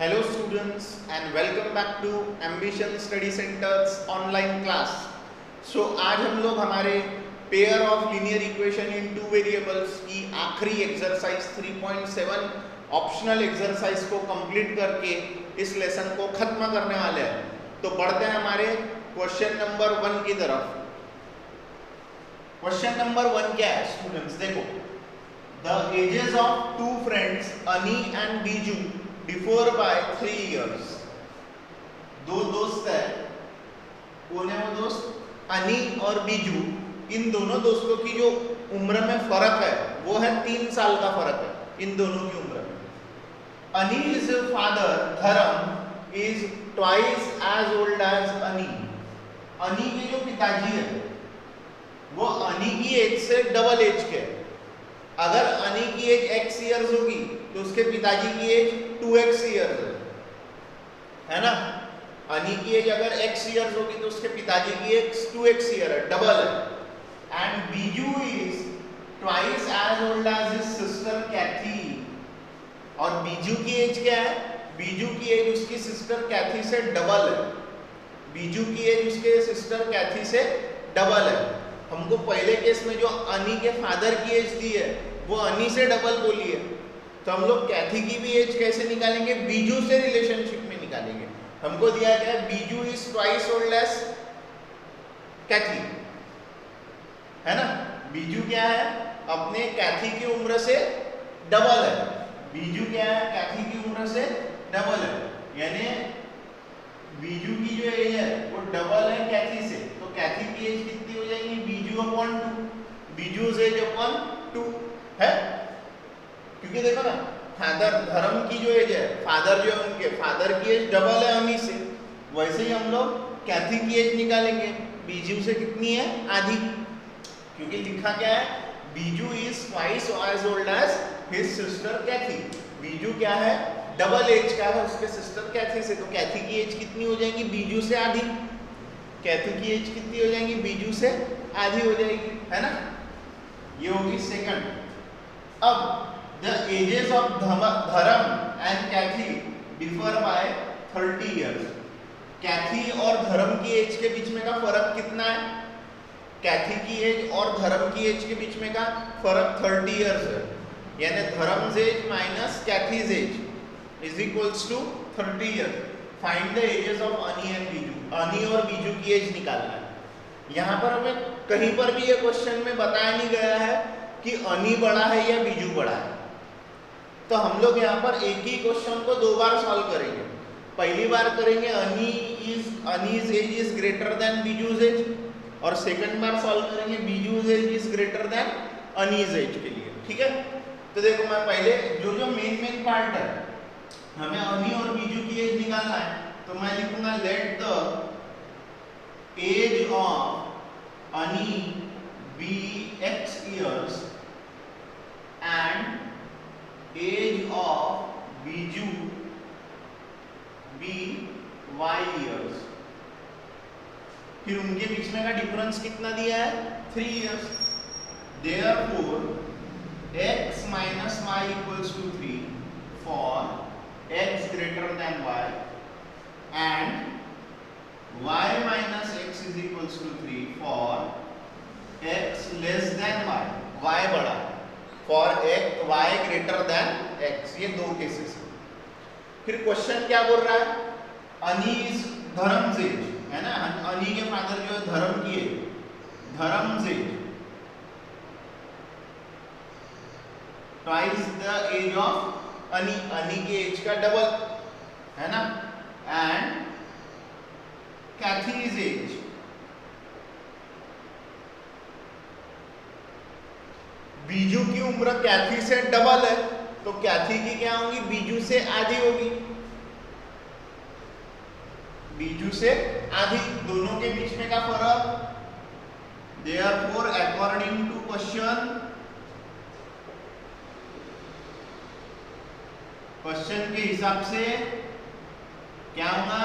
Hello students and welcome back to Ambition Study Center's online class. So आज हम लोग हमारे pair of linear equation in two variables की आखिरी exercise 3.7 optional exercise को complete करके इस लेसन को खत्म करने वाले हैं. तो बढ़ते हैं हमारे क्वेश्चन नंबर 1 की तरफ. क्वेश्चन नंबर 1 क्या है स्टूडेंट्स? देखो, the ages of two friends Ani and Biju differ by 3 years. दो दोस्त है, कौन है वो दोस्त? अनी और बीजू. इन दोनों दोस्तों की जो उम्र में फर्क है वो है 3 साल का फर्क है इन दोनों की उम्र में. Annie's father Dharam is twice as old as Annie. Annie के जो पिताजी है वो अनी की एज से डबल एज के. अगर अनी की एज x ईयर्स होगी तो उसके पिताजी की एज 2x ईयर्स है ना. अनी की एज अगर x ईयर्स होगी तो उसके पिताजी की एज 2x ईयर है, डबल है. And Biju is twice as old as his sister Cathy. और बीजू की एज क्या है? बीजू की एज उसकी सिस्टर कैथी से डबल है. बीजू की एज उसके सिस्टर कैथी से डबल है. हमको पहले केस में जो अनी के फादर की एज दी है वो अनी से डबल बोली है, तो हम लोग कैथी की भी एज कैसे निकालेंगे? बीजू से रिलेशनशिप में निकालेंगे. हमको दिया गया है Biju is twice old as Cathy, है ना. बीजू क्या है? अपने कैथी की उम्र से डबल है. बीजू क्या है? कैथी की उम्र से डबल है. यानी बीजू की जो एज है वो डबल है कैथी से. तो कैथी की एज कितनी हो जाएगी? बीजू अपॉन 2. बीजू's एज अपॉन 2 है. क्योंकि देखो ना, फादर धर्म की जो एज है, फादर जो है उनके फादर की एज डबल है अनी से, वैसे ही हम लोग कैथी की एज निकालेंगे. बीजू से कितनी है? आधी. क्योंकि लिखा क्या है? Biju is twice as old as his sister Cathy. Biju क्या है? डबल एज का है उसके सिस्टर कैथी से. तो कैथी की एज कितनी हो जाएगी? बीजू से आधी. कैथी की एज कितनी हो जाएगी? बीजू से आधी हो जाएगी, है ना. ये होगी सेकंड. अब the ages of Dharam and Cathy differ by 30 years. Cathy और धर्म की एज के बीच में का फर्क कितना है? कैथी की एज और धर्म की एज के बीच में का फर्क 30 years है. यानी Dharam's age minus Cathy's age is equals to 30 years. Find the ages of Ani and Biju. Ani और बीजू की एज निकालना है. यहाँ पर हमें कहीं पर भी ये क्वेश्चन में बताया नहीं गया है कि अनी बड़ा है या बीजू बड़ा है. तो हम लोग यहाँ पर एक ही क्वेश्चन को 2 बार सॉल्व करेंगे. पहली बार करेंगे Ani's age is greater than Biju's age, और सेकंड बार सॉल्व करेंगे Biju's age is greater than Ani's age के लिए. ठीक है. तो देखो, मैं पहले जो मेन पार्ट है, हमें अनी और बीजू की एज निकालना है. तो मैं लिखूंगा let the age of Annie be x years and age of Biju be y years. फिर उनके बीच में का डिफरेंस कितना दिया है? 3 years. Therefore x minus y equals to 3 for x greater than y and y minus x is equals to 3 for x less than y. y बड़ा for x y greater than x. ये 2 cases. फिर question क्या बोल रहा है? अनी's धर्म's as है ना. अनी के फादर जो है धर्म की age, Dharam's age twice the age of Ani. Ani की एज का डबल है ना. एंड कैथी's एज बीजू की उम्र कैथी से डबल है, तो कैथी की क्या होगी? बीजू से आधी होगी. बीजू से आधी. दोनों के बीच में का फर्क. Therefore according to क्वेश्चन के हिसाब से क्या होगा?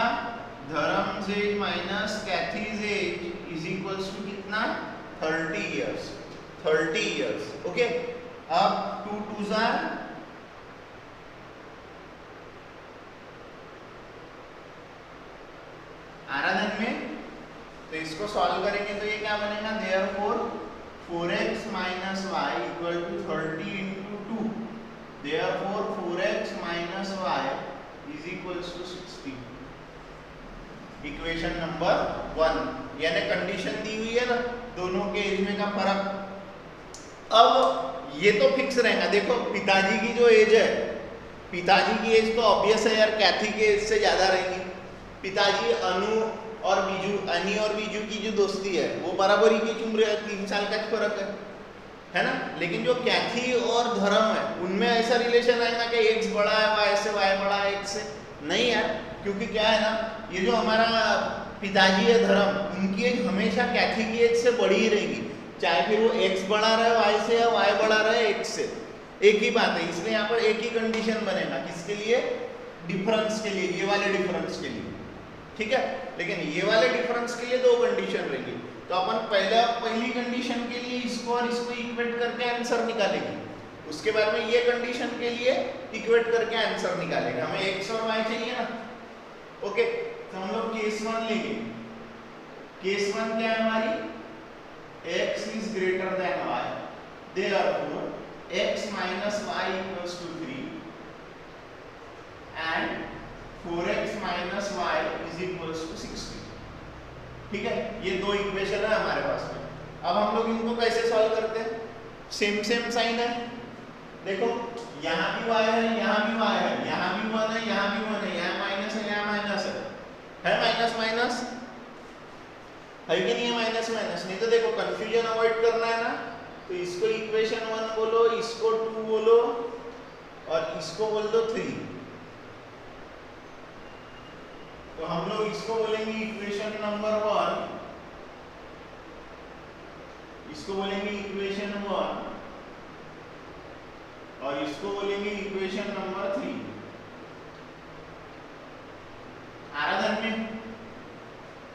Dharam's age minus Cathy's age is equals to कितना? 30 years. 30 years. ओके. अब 2 2s are इसको सॉल्व करेंगे तो ये क्या बनेगा, therefore 4x minus y equal to 30 into 2, therefore 4x minus y is equal to 60। Equation number 1, यानी कंडीशन दी हुई है ना दोनों के एज में का फर्क। अब ये तो फिक्स रहेगा। देखो पिताजी की जो एज है, पिताजी की एज तो ऑब्वियस है यार, कैथी के एज से ज्यादा रहेगी। पिताजी अनु और बीजू, अनी और बीजू की जो दोस्ती है वो बराबरी की उम्र है, 3 साल का फर्क है ना। लेकिन जो कैथी और धर्म है उनमें ऐसा रिलेशन आएगा कि एक्स बड़ा है वाई से, वाई बड़ा है एक्स से, नहीं यार। क्योंकि क्या है ना, ये जो हमारा पिताजी है धर्म, उनकी एज हमेशा कैथी की एज से बड़ी ही रहेगी, चाहे फिर वो एक्स बड़ा रहे वाई से या वाई बड़ा रहे एक्स से, एक ही बात है। इसलिए यहाँ पर एक ही कंडीशन बनेगा, किसके लिए, डिफरेंस के लिए, ये वाले डिफरेंस के लिए, ठीक है। लेकिन ये वाले डिफरेंस के लिए 2 कंडीशन रहेंगी। तो अपन पहली कंडीशन के लिए इसको और इसको इक्वेट करके आंसर निकालेंगे, उसके बाद में ये कंडीशन के लिए इक्वेट करके आंसर निकालेंगे। हमें एक्स और वाई चाहिए ना, ओके। तो हम लोग केस 1 लेंगे। केस 1 क्या है हमारी, x is greater than y, therefore x minus y equals to 3 and 4x minus y is equals to 60। ठीक है, ये 2 इक्वेशन है हमारे पास में। अब हम लोग इनको कैसे सॉल्व करते हैं, सेम साइन है। देखो यहाँ भी y है, यहाँ भी y है, यहाँ भी 1 है, यहाँ भी 1 है, यहाँ माइनस है, यहाँ माइनस है माइनस माइनस है कि नहीं है, माइनस माइनस। नहीं तो देखो कंफ्यूजन अवॉइड करना है ना, तो इसको इक्वेशन 1 बोलो, इसको 2 बोलो और इसको बोल दो 3। तो हम लोग इसको बोलेंगे इक्वेशन नंबर 1, इसको बोलेंगे इक्वेशन 1 और इसको बोलेंगे इक्वेशन नंबर 3। आराधन में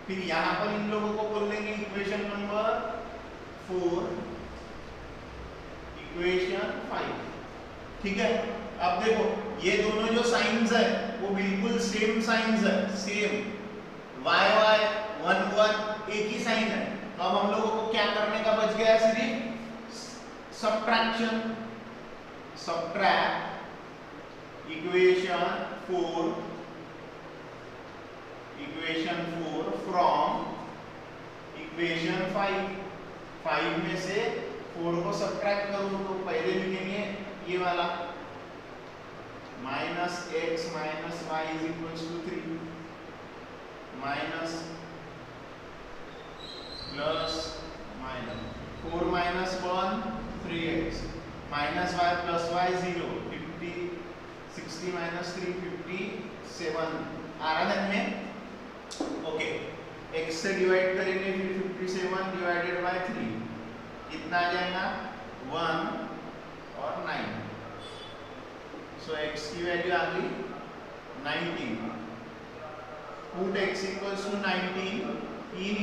फिर यहां पर इन लोगों को बोल देंगे इक्वेशन नंबर 4, इक्वेशन 5, ठीक है। अब देखो ये दोनों जो साइंस है वो बिल्कुल सेम साइंस है, सेम y y 1 1 एक ही साइन है। तो अब हम लोगों को क्या करने का बच गया, सिर्फ subtraction. Subtract equation 4 from equation 5 में से 4 को सब्ट्रैक्ट करो तो पहले लिखेंगे ये वाला minus x minus y is equal to 3 minus plus minus 4 minus 1 3x minus y plus y 0 50 60 minus 3 57 आराधन में, ओके। x से डिवाइड करेंगे फिर 57 डिवाइडेड बाय 3 कितना आ जाएगा 1 और 9। सो x की वैल्यू आ गई 19। Put x equals to 19 in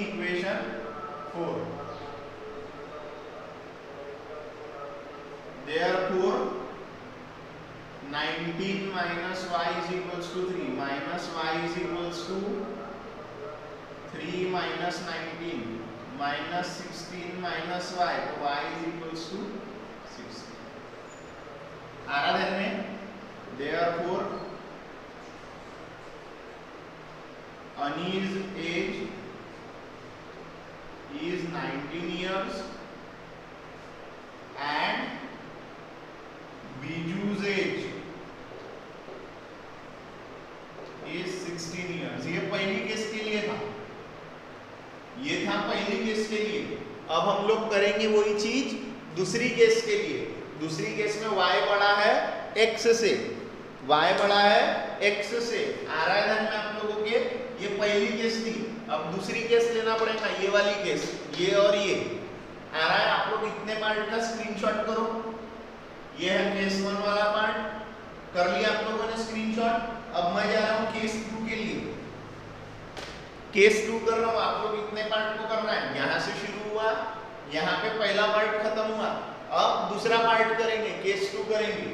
equation 4। Therefore 19 minus y is equals to 3 minus y is equals to 3 minus 19 minus 16 minus y, तो y is equals to 60। आराधन में therefore Ani's age is 19 years and Biju's age is 16 years। ये पहली case के लिए था, ये था पहली केस के लिए। अब हम लोग करेंगे वही चीज दूसरी केस के लिए। दूसरी केस में y बड़ा है x से, y बड़ा है x से। आ रहा है ध्यान में आप लोगों के, ये पहली केस थी। अब दूसरी केस लेना पड़ेगा, ये वाली केस, ये और ये आ रहा है। आप लोग इतने पार्ट का स्क्रीनशॉट करो। ये है केस 1 वाला पार्ट, कर लिया आप लोगों ने स्क्रीनशॉट। अब मैं जा रहा हूँ केस 2 के लिए। केस 2 कर रहा हूँ, आप लोग इतने पार्ट को करना है। यहाँ से शुरू हुआ, यहाँ पे पहला पार्ट खत्म हुआ, अब दूसरा पार्ट करेंगे, केस 2 करेंगे।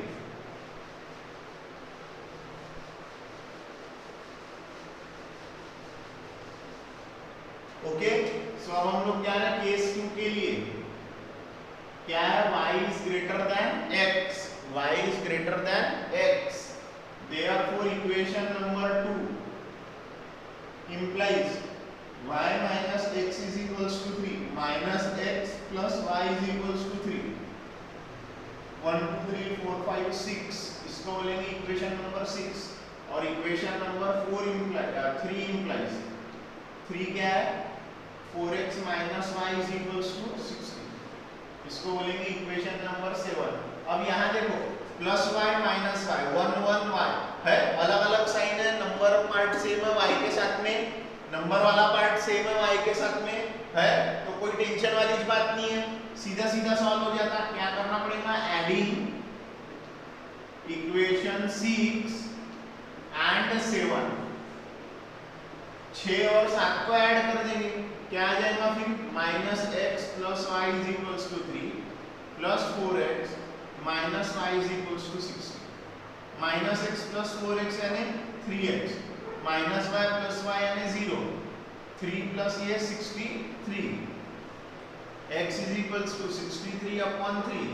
ओके, सो अब हम लोग क्या है केस 2 के लिए क्या है, y is greater than x, y is greater than x, therefore equation number 2 implies y minus x is equals to 3 minus x plus y is equals to 3, 1 2 3 4 5 6, इसको बोलेंगे इक्वेशन नंबर 6, और इक्वेशन नंबर 4 implies 3 implies 3 क्या है 4x minus y is equals to 16, इसको बोलेंगे equation number 7। अब यहाँ देखो plus y minus y 1 1 y है, अलग अलग साइन है, नंबर पार्ट सेम है y के साथ में, नंबर वाला पार्ट सेम है y के साथ में है, तो कोई टेंशन वाली बात नहीं है, सीधा सीधा सॉल्व हो जाता। क्या करना पड़ेगा, एडिंग इक्वेशन 6 एंड 7, 6 और 7 को ऐड कर देंगे, क्या आ जाएगा फिर minus x plus y is equals to 3 plus 4x minus y is equals to 60, minus x plus 4x यानी 3x minus y plus Y यानी 0, 3 प्लस ये 63, x is equals to 63 upon 3,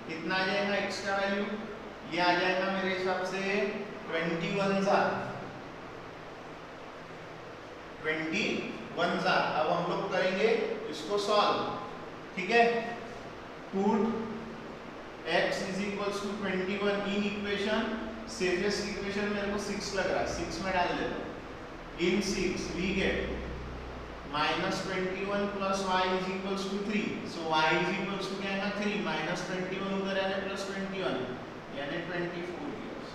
कितना आ जाएगा x का वैल्यू, ये आ जाएगा मेरे हिसाब से 21 सा। अब हम लोग करेंगे इसको सॉल्व, ठीक है, put x is equals to 21 in equation, safest equation मेरे को 6 लग रहा है, 6 में डाल देता, in 6 we get minus 21 plus y is equals to 3, so y is equals to क्या है 3 माइनस 21 उधर यानी प्लस 21 यानी 24 इयर्स।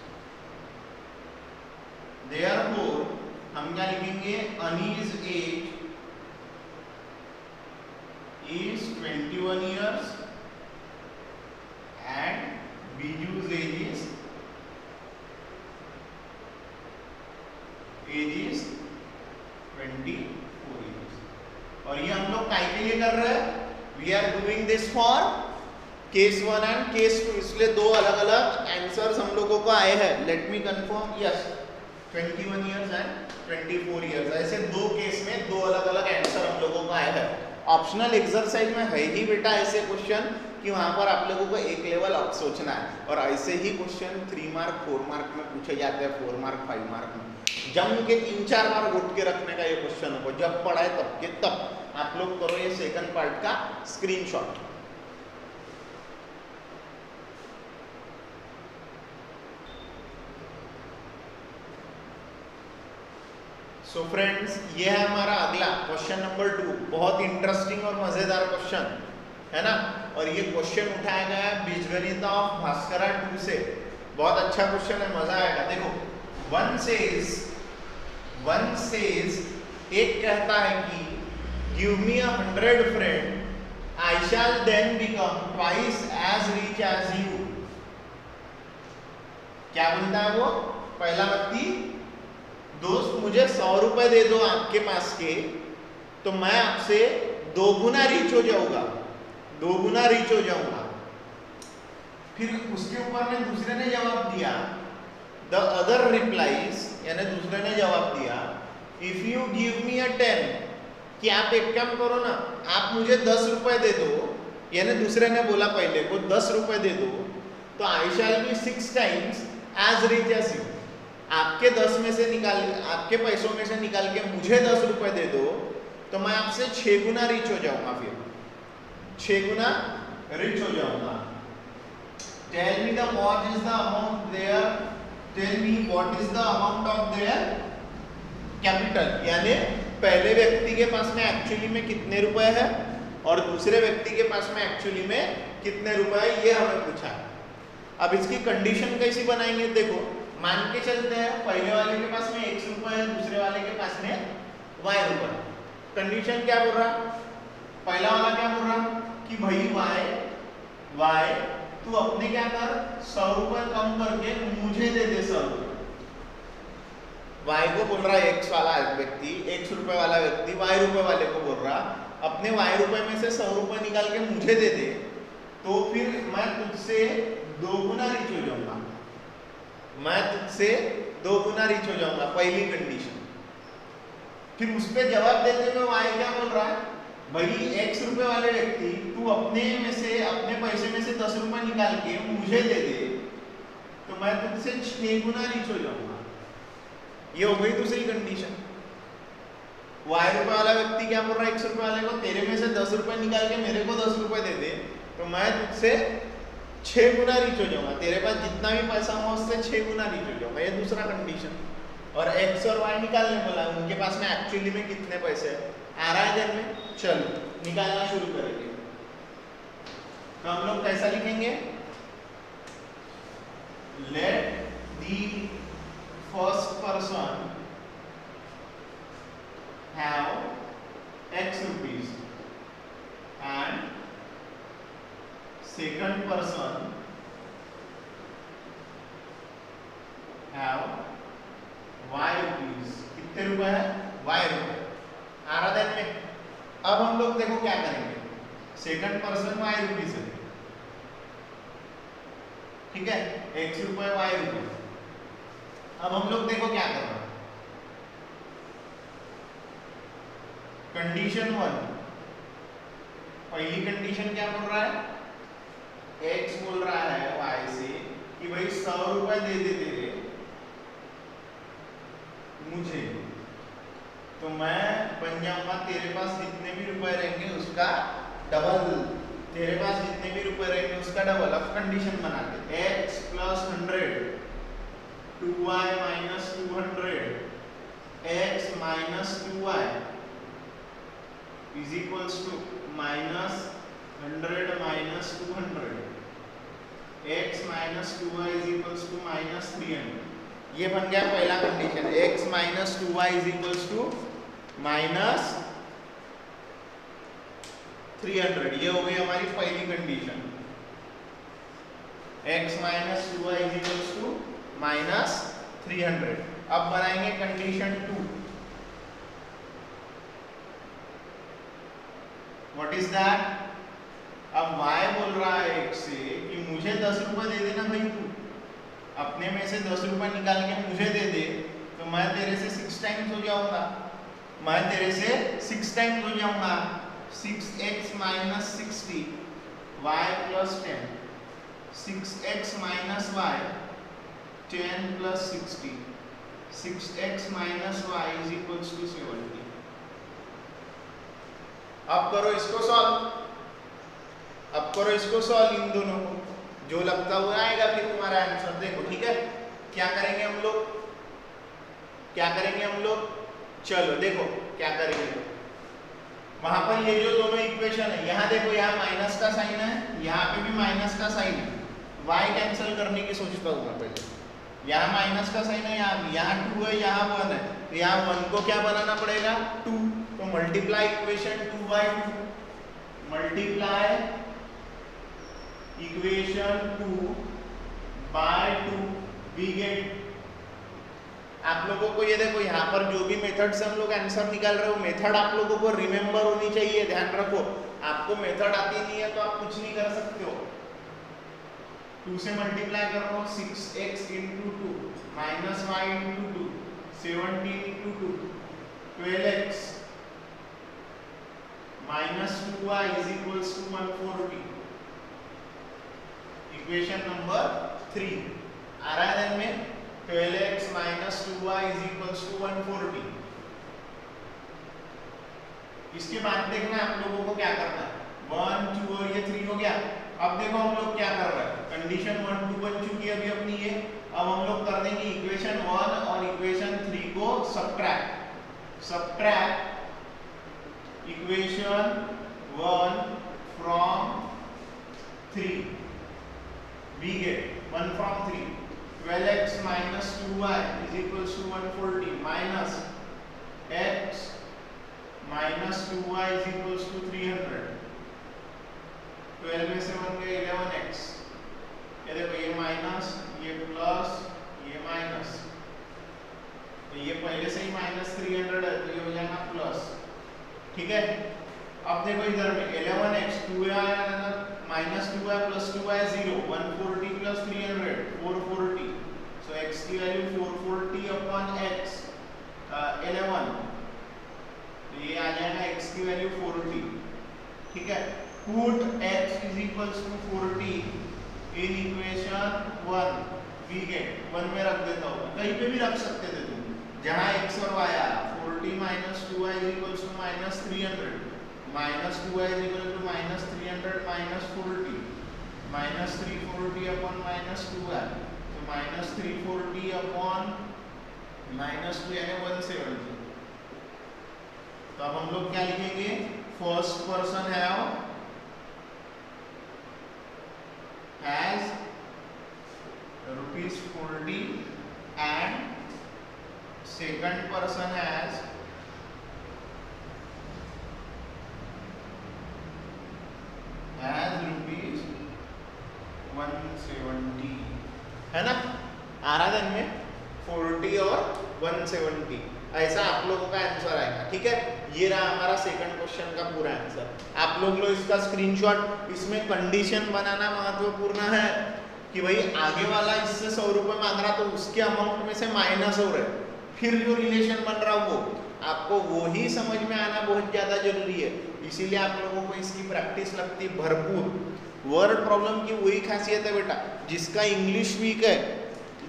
देयरफॉर हम क्या लिखेंगे, अनीज as is 21 years and Biju's age is 24 years। और ये हम लोग काय के लिए कर रहे हैं, we are doing this for case 1 and case 2, इसलिए दो अलग अलग आंसर्स हम लोगों को आए हैं। Let me confirm, yes 21 years and 24 years, ऐसे दो केस में दो अलग अलग आंसर हम लोगों को आए हैं। ऑप्शनल एक्सरसाइज में है ही बेटा ऐसे क्वेश्चन कि वहां पर आप लोगों को एक लेवल अब सोचना है, और ऐसे ही क्वेश्चन 3 मार्क 4 मार्क में पूछे जाते हैं, 4 मार्क 5 मार्क में जम के 3-4 बार उठ के रखने का ये क्वेश्चन हो, जब पढ़ाए तब के तब आप लोग करो ये सेकंड पार्ट का स्क्रीनशॉट। सो फ्रेंड्स, ये है हमारा अगला क्वेश्चन नंबर 2, बहुत इंटरेस्टिंग और मजेदार क्वेश्चन है ना, और ये क्वेश्चन उठाया गया है बीजगणित ऑफ भास्करा 2 से, बहुत अच्छा क्वेश्चन है, मजा आएगा। देखो, वन सेज एक कहता है कि give me 100 friend I shall then become twice as rich as you. क्या बोलता है वो पहला व्यक्ति, दोस्त मुझे 100 रुपए दे दो आपके पास के, तो मैं आपसे 2 गुना रिच हो जाऊंगा, 2 गुना रिच हो जाऊंगा। फिर उसके ऊपर में दूसरे ने जवाब दिया, द अदर रिप्लाइज, यानी दूसरे ने जवाब दिया, इफ यू गिव मी अ 10, कि आप एक काम करो ना, आप मुझे 10 रुपए दे दो, यानी दूसरे ने बोला पहले को 10 रुपए दे दो, तो I shall be 6 times as rich as you. आपके 10 में से निकाल, आपके पैसों में से निकाल के मुझे 10 रुपए दे दो, तो मैं आपसे 6 गुना रिच हो जाऊंगा, फिर 6 गुना रिच हो जाऊंगा। Tell me the what is the amount there, tell me what is the amount of their capital, यानी पहले व्यक्ति के पास में एक्चुअली में कितने रुपए है और दूसरे व्यक्ति के पास में एक्चुअली में कितने रुपए है, ये हमें पूछा है। अब इसकी कंडीशन कैसी बनाएंगे, देखो मान के चलते हैं पहले वाले के पास में x रुपए है, दूसरे वाले के पास में y रुपए। कंडीशन क्या बोल रहा, पहला वाला क्या बोल रहा कि भाई y तू अपने क्या कर 100 रुपए कम करके मुझे दे दे 100 रुपए। y को बोल रहा है x वाला व्यक्ति, x रुपए वाला व्यक्ति y रुपए वाले को बोल रहा अपने y रुपए में से 100 रुपए निकाल के मुझे दे दे, तो फिर मैं तुझसे 2 गुना रिच हो जाऊंगा, मैं तुझसे 2 गुना रिच हो जाऊंगा, पहली कंडीशन। फिर उस पर जवाब देते हुए वाई क्या बोल रहा है, भाई x रुपए वाले व्यक्ति तू अपने में से, अपने पैसे में से 10 रुपए निकाल के मुझे दे दे तो मैं तुझसे 6 गुना रिच हो जाऊंगा। ये हो गई दूसरी कंडीशन। y रुपए वाला व्यक्ति क्या बोल रहा है x रुपए वाले को, तेरे में से 10 रुपए निकाल के मेरे को 10 रुपए दे दे तो मैं तुझसे 6 गुना रिच हो जाऊंगा, तेरे पास जितना भी पैसा हो उससे 6 गुना रिच हो जाऊंगा। ये दूसरा कंडीशन। और x और y निकालने बोला, उनके पास में एक्चुअली में कितने पैसे हैं आ रहा है ध्यान में। चलो निकालना शुरू करेंगे। तो हम लोग कैसा लिखेंगे, let the first person have x rupees and second person have y rupees। कितने रुपए है, y रुपए आ रहा ध्यान में। अब हम लोग देखो क्या करेंगे, सेकंड पर्सन y रुपीस है, ठीक है, x रुपए y रुपए। अब हम लोग देखो क्या कर रहे हैं, कंडीशन 1, पहली कंडीशन क्या बोल रहा है, x बोल रहा है y से कि भाई 100 रुपए दे दे तेरे मुझे तो मैं बन जाऊंगा तेरे पास जितने भी रुपए रहेंगे उसका डबल, तेरे पास जितने भी रुपए रहेंगे उसका डबल। अब कंडीशन बनाते, x plus 100 2y minus 200 x minus 2y is equals to minus 100 minus 200 x minus 2y is equals to minus 300। ये बन गया पहला condition, x minus 2y is equals to minus 300। ये हो गई हमारी पहली condition, x minus 2y is equals to minus 300। अब बनाएंगे कंडीशन 2। व्हाट इज दैट, अब y बोल रहा है x से कि मुझे 10 रुपए दे देना भाई, तू अपने में से 10 रुपए निकाल के मुझे दे दे तो मैं तेरे से 6 टाइम्स हो जाऊंगा, मैं तेरे से 6 टाइम्स हो जाऊंगा। 6x minus 60 y plus 10, 6x minus y 10 plus 60, 6x minus y is equals to 70। अब करो इसको सॉल्व, अब करो इसको सॉल्व, इन दोनों को जो लगता हुआ आएगा फिर तुम्हारा आंसर। देखो ठीक है, क्या करेंगे हम लोग, क्या करेंगे हम लोग, चलो देखो क्या करेंगे। वहां पर ये जो दोनों इक्वेशन है, यहाँ देखो यहाँ माइनस का साइन है, यहाँ पे भी माइनस का साइन है, y कैंसिल करने की सोचता हूँ मैं पहले। यहाँ माइनस का साइन है, यहाँ 2 है, यहाँ 1 है, तो यहाँ 1 को क्या बनाना पड़ेगा 2, तो multiply equation 2 by 2, multiply equation 2 by 2 we get. आप लोगों को ये देखो यहाँ पर जो भी मेथड से हम लोग आंसर निकाल रहे हो, मेथड आप लोगों को रिमेंबर होनी चाहिए, ध्यान रखो। आपको मेथड आती नहीं है तो आप कुछ नहीं कर सकते हो। 2 से मल्टीप्लाई कर रहा हूँ, 6x into 2 minus y into 2 17 into 2 12x minus 2y is equals to 140। Equation number 3 आ रहा है ध्यान में, 12x minus 2y is equals to 140। इसके बाद देखना आप लोगों को क्या करना है, 1 2 और ये 3 हो गया। अब देखो हम लोग क्या कर रहे हैं, कंडीशन 1 2 बन चुकी है अभी अपनी ये। अब हम लोग कर देंगे इक्वेशन 1 और इक्वेशन 3 को subtract, subtract equation 1 from 3, we get 1 from 3, 12x minus 2y is equals to 140 minus x minus 2y is equals to 300। 12 में से बन गए 11x, ये देखो ये माइनस, ये प्लस, ये माइनस, तो ये पहले से ही माइनस 300 है तो ये हो जाएगा प्लस, ठीक है। अब देखो इधर में 11x 2y minus 2y plus 2y 0, 140 plus 300 440, सो x की वैल्यू 440 अपॉन x 11 तो ये आ जाएगा x की वैल्यू 40, ठीक है। Put x is equals to 40 in equation 1, we get 1 में रख देता हूँ, कहीं पे भी रख सकते थे तुम, जहाँ x और y आया। 40 minus 2y is equals to minus 300, minus 2y is equal to minus 300 minus 40, minus 340 upon minus 2y, तो माइनस 340 अपॉन माइनस 2 यानी 170। तो अब हम लोग क्या लिखेंगे, first person has ₹40 and second person has ₹170, है ना। आराधन में 40 और 170, ऐसा आप लोगों का आंसर आएगा, ठीक है। ये रहा हमारा सेकंड क्वेश्चन का पूरा आंसर। आप लोग इसका स्क्रीनशॉट, इसमें कंडीशन बनाना महत्वपूर्ण है कि भाई आगे वाला इससे 100 रुपये मांग रहा तो उसके अमाउंट में से माइनस हो रहा है, फिर जो रिलेशन बन रहा वो आपको वो ही समझ में आना बहुत ज़्यादा जरूरी है। इसीलिए आप लोगों को इसकी प्रैक्टिस लगती भरपूर। वर्ड प्रॉब्लम की वही खासियत है बेटा, जिसका इंग्लिश वीक है,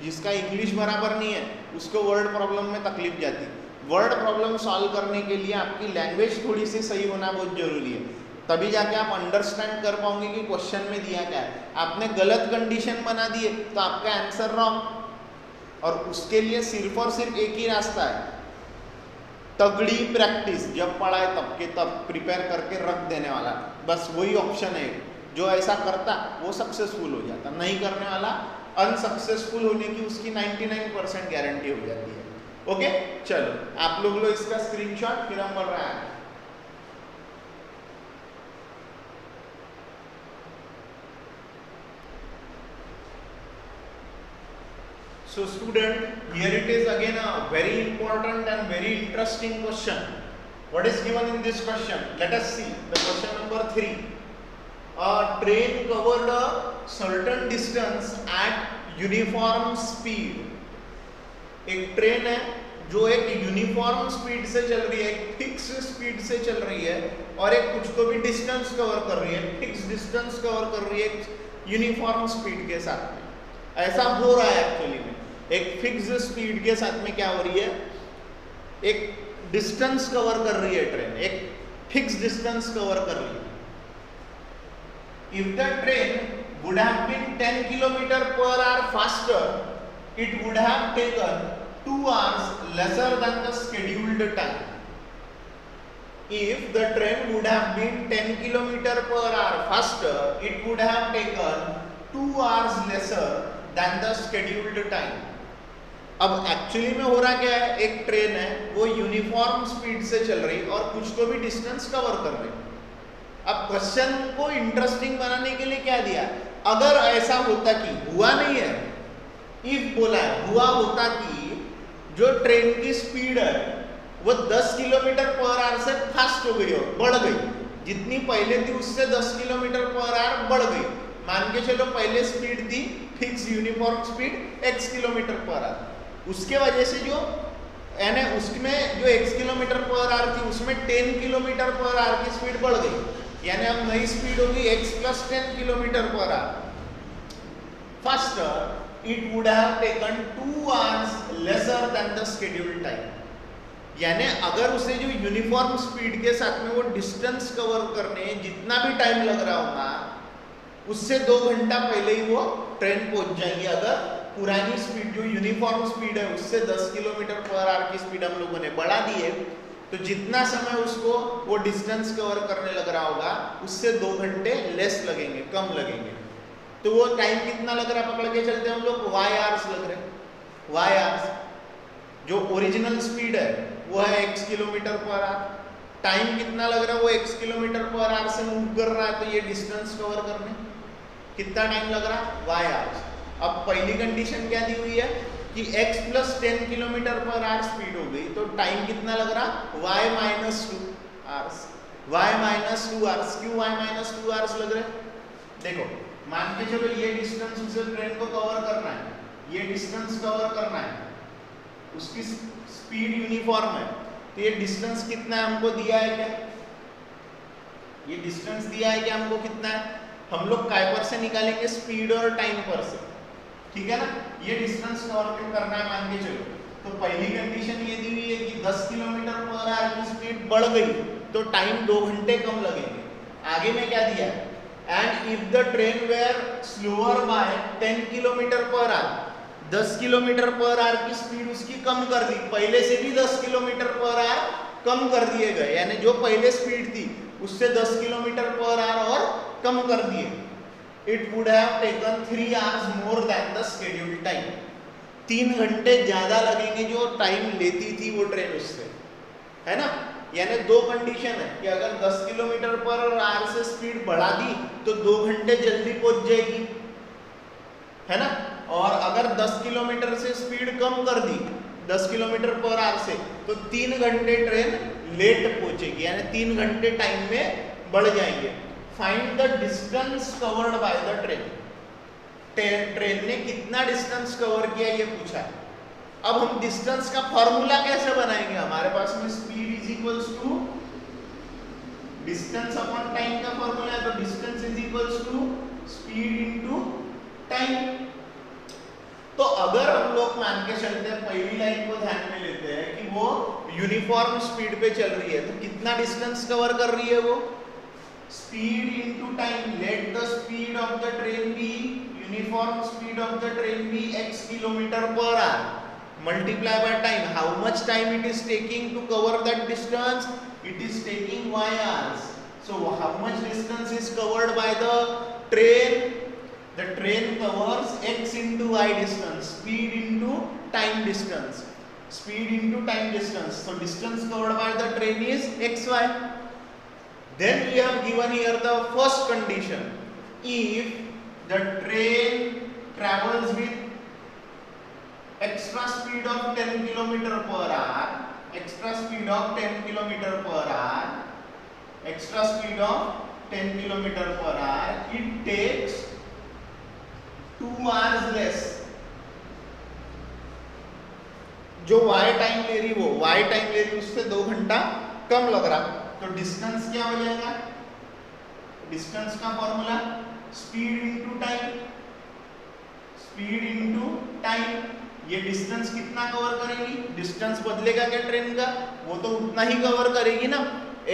जिसका इंग्लिश बराबर नहीं है, उसको वर्ड प्रॉब्लम में तकलीफ जाती। वर्ड प्रॉब्लम सॉल्व करने के लिए आपकी लैंग्वेज थोड़ी सी सही होना बहुत जरूरी है, तभी जाके आप अंडरस्टैंड कर पाओगे कि क्वेश्चन में दिया क्या है। आपने गलत कंडीशन बना दिए तो आपका आंसर रॉन्ग, और उसके लिए सिर्फ और सिर्फ एक ही रास्ता है, तगड़ी प्रैक्टिस, जब पढ़ाए तब के तब प्रिपेयर करके रख देने वाला, बस वही ऑप्शन है। जो ऐसा करता वो सक्सेसफुल हो जाता, नहीं करने वाला अनसक्सेसफुल होने की उसकी 99% गारंटी हो जाती है। ओके, चलो आप लोग लो इसका स्क्रीनशॉट, फिर हम बढ़ रहे हैं। So student, here it is again a very important and very interesting question. What is given in this question? Let us see the question number 3. A train covered a certain distance at uniform speed. एक train है जो एक uniform speed से चल रही है, एक fix speed से चल रही है, और एक कुछ तो भी डिस्टेंस कवर कर रही है, फिक्स डिस्टेंस कवर कर रही है यूनिफॉर्म स्पीड के साथ में। ऐसा हो रहा है एक्चुअली में, एक फिक्स स्पीड के साथ में क्या हो रही है, एक डिस्टेंस कवर कर रही है ट्रेन, एक फिक्स डिस्टेंस कवर कर रही है। If the train would have been 10 km/h faster, it would have taken 2 hours lesser than the scheduled time. If the train would have been 10 km/h faster, it would have taken 2 hours lesser than the scheduled time. अब actually में हो रहा क्या है, एक train है वो uniform speed से चल रही और कुछ तो भी डिस्टेंस कवर कर रही। अब क्वेश्चन को इंटरेस्टिंग बनाने के लिए क्या दिया, अगर ऐसा होता कि, हुआ नहीं है, इफ बोला है, हुआ होता कि जो ट्रेन की स्पीड है वो 10 km/h से फास्ट हो गई, बढ़ गई, जितनी पहले थी उससे 10 km/h बढ़ गई। मान के चलो पहले स्पीड थी fix uniform speed x km/h, उसके वजह से जो यानी उसमें जो x km/h थी उसमें 10 km/h की स्पीड बढ़ गई, यानी अब नई स्पीड होगी x + 10 km/h faster. It would have taken 2 hours lesser than the scheduled time. यानी अगर उसे जो यूनिफॉर्म स्पीड के साथ में वो डिस्टेंस कवर करने जितना भी टाइम लग रहा होगा उससे 2 घंटा पहले ही वो ट्रेन पहुंच जाएगी। अगर पुरानी स्पीड जो यूनिफॉर्म स्पीड है उससे 10 km/h की स्पीड हम लोगों ने बढ़ा दी है, तो जितना समय उसको वो डिस्टेंस कवर करने लग रहा होगा उससे 2 घंटे लेस लगेंगे, कम लगेंगे। तो वो टाइम कितना लग रहा है, पकड़ के चलते हम लोग y hours लग रहे हैं। y hours जो ओरिजिनल स्पीड है वो है x km/h, टाइम कितना लग रहा है, वो x km/h से मूव कर रहा है, तो ये डिस्टेंस कवर करने कितना टाइम लग रहा है, y hours। अब पहली कंडीशन क्या दी हुई है कि x + 10 km/h स्पीड हो गई, तो टाइम कितना लग रहा, y - 2 hours, y - 2 hours। क्यों y - 2 hours लग रहे, देखो मान के चलो ये डिस्टेंस उसे ट्रेन को कवर करना है, ये डिस्टेंस कवर करना है, उसकी स्पीड यूनिफॉर्म है, तो ये डिस्टेंस कितना है हमको दिया है क्या? ये डिस्टेंस दिया है क्या हमको कितना है? हम लोग काय पर से निकालेंगे? स्पीड और टाइम पर से, ठीक है ना। ये डिस्टेंस कवर करना है मान के चलो। तो पहली कंडीशन ये दी हुई है कि 10 किलोमीटर पर आवर की स्पीड बढ़ गई तो टाइम 2 घंटे कम लगेंगे। आगे में क्या दिया है? And if the train were slower by 10 kilometre per hour, 10 kilometre per hour की स्पीड उसकी कम कर दी, पहले से भी 10 किलोमीटर पर आवर कम कर दिए गए, यानी जो पहले स्पीड थी उससे 10 किलोमीटर पर आवर और कम कर दिए। It would have taken 3 hours more than the scheduled time, 3 घंटे ज्यादा लगेंगे जो टाइम लेती थी वो ट्रेन उससे, है ना। यानी दो कंडीशन है कि अगर 10 किलोमीटर पर आवर से स्पीड बढ़ा दी तो 2 घंटे जल्दी पहुंच जाएगी, है ना। और अगर 10 किलोमीटर से स्पीड कम कर दी 10 किलोमीटर पर आवर से तो 3 घंटे ट्रेन लेट पहुंचेगी, यानी 3 घंटे टाइम में बढ़ जाएंगे। Find the distance covered by the train, train ने कितना डिस्टेंस कवर किया ये पूछा है। अब हम डिस्टेंस का फॉर्मूला कैसे बनाएंगे? हमारे पास में speed is equals to distance upon time का फॉर्मूला है, तो distance is equals to speed into time. तो अगर हम लोग मान के चलते हैं, पहली लाइन को ध्यान में लेते हैं कि वो यूनिफॉर्म स्पीड पे चल रही है, तो कितना डिस्टेंस कवर कर रही है वो? Speed into time. Let the speed of the train be, uniform speed of the train be x kilometre per hour, multiply by time. How much time it is taking to cover that distance? It is taking y hours. So how much distance is covered by the train? The train covers x into y distance, speed into time distance, speed into time distance. So distance covered by the train is xy. Then we have given here the first condition. If the train travels with extra speed of 10 km per hour, extra speed of 10 km per hour, extra speed of 10 km per hour, it takes 2 hours less. जो y time ले रही वो y time ले रही उससे 2 घंटा कम लग रहा, तो डिस्टेंस क्या हो जाएगा? डिस्टेंस का formula speed into time, speed into time. ये डिस्टेंस कितना कवर करेगी? डिस्टेंस बदलेगा क्या ट्रेन का? वो तो उतना ही कवर करेगी ना,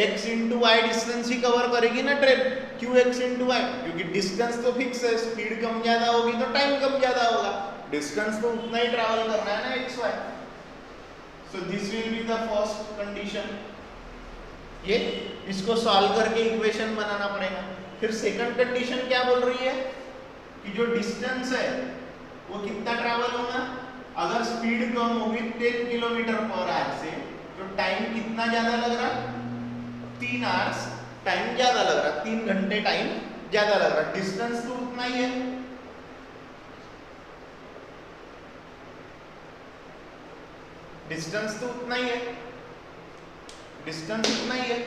x इंटू वाई डिस्टेंस ही कवर करेगी ना ट्रेन। क्यों x इंटू वाई? क्योंकि डिस्टेंस तो फिक्स है, स्पीड कम ज्यादा होगी तो टाइम कम ज्यादा होगा, डिस्टेंस तो उतना ही ट्रैवल करना है ना x y। So this will be the first condition. ये इसको सॉल्व करके इक्वेशन बनाना पड़ेगा। फिर सेकंड कंडीशन क्या बोल रही है कि जो डिस्टेंस है वो कितना ट्रैवल होगा? अगर स्पीड कम होगी 10 किलोमीटर पर आवर से तो टाइम कितना ज्यादा लग रहा? 3 आवर्स टाइम ज्यादा लग रहा, 3 घंटे टाइम ज्यादा लग रहा। डिस्टेंस तो उतना ही है, डिस्टेंस तो उतना ही है, डिस्टेंस उतना ही है,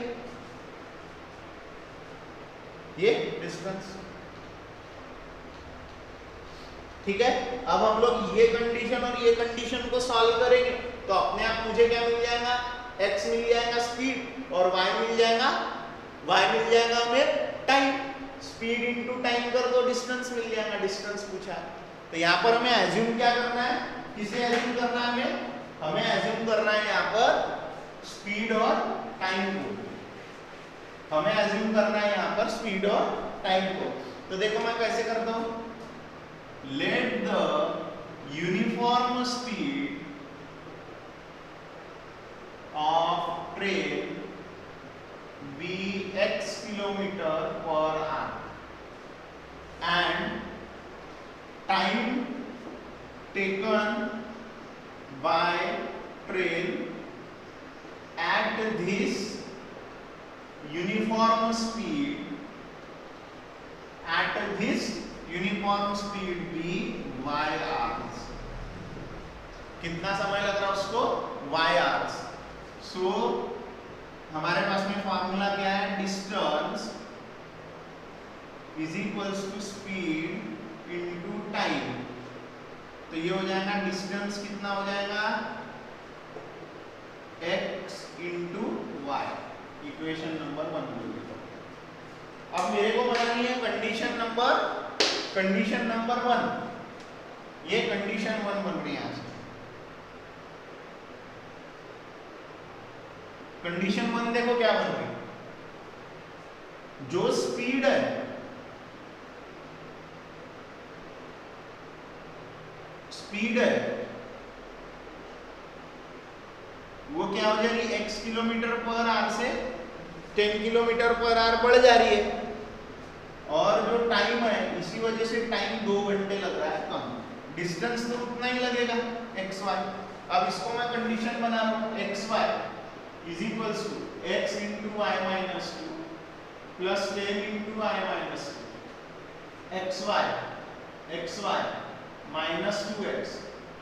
ये डिस्टेंस, ठीक है। अब हम लोग ये कंडीशन और ये कंडीशन को सॉल्व करेंगे तो अपने आप मुझे क्या मिल जाएगा? x मिल जाएगा स्पीड और y मिल जाएगा हमें टाइम। स्पीड इनटू टाइम कर दो, डिस्टेंस मिल जाएगा, डिस्टेंस पूछा है। तो यहाँ पर हमें एज्यूम क्या करना है? किसे एज्यूम करना है? हमें एज्यूम करना है यहाँ पर स्पीड और टाइम को, हमें एज्यूम करना है यहाँ पर स्पीड और टाइम को। तो देखो मैं कैसे करता हूँ। Let the uniform speed of train be x kilometer per hour and time taken by train at this uniform speed, at this uniform speed भी y hours। कितना समय लग रहा है उसको? y hours। सो हमारे पास में फॉर्मूला क्या है? Distance is equals to speed into time. तो ये हो जाएगा डिस्टेंस कितना हो जाएगा? x into y, equation number 1 बोल देता हूं। अब मेरे को बनानी है कंडीशन नंबर 1। ये कंडीशन 1 बन रही है यहाँ से। कंडीशन 1 देखो क्या बन रही है, जो स्पीड है वो क्या हो जा रही है, x किलोमीटर पर आवर से 10 किलोमीटर पर आवर बढ़ जा रही है, और जो टाइम है इसी वजह से टाइम 2 घंटे लग रहा है कम, डिस्टेंस तो उतना ही लगेगा xy। अब इसको मैं कंडीशन बना रहा हूं, xy is equals to x into y minus 2 plus 10 into y minus 2, xy minus 2x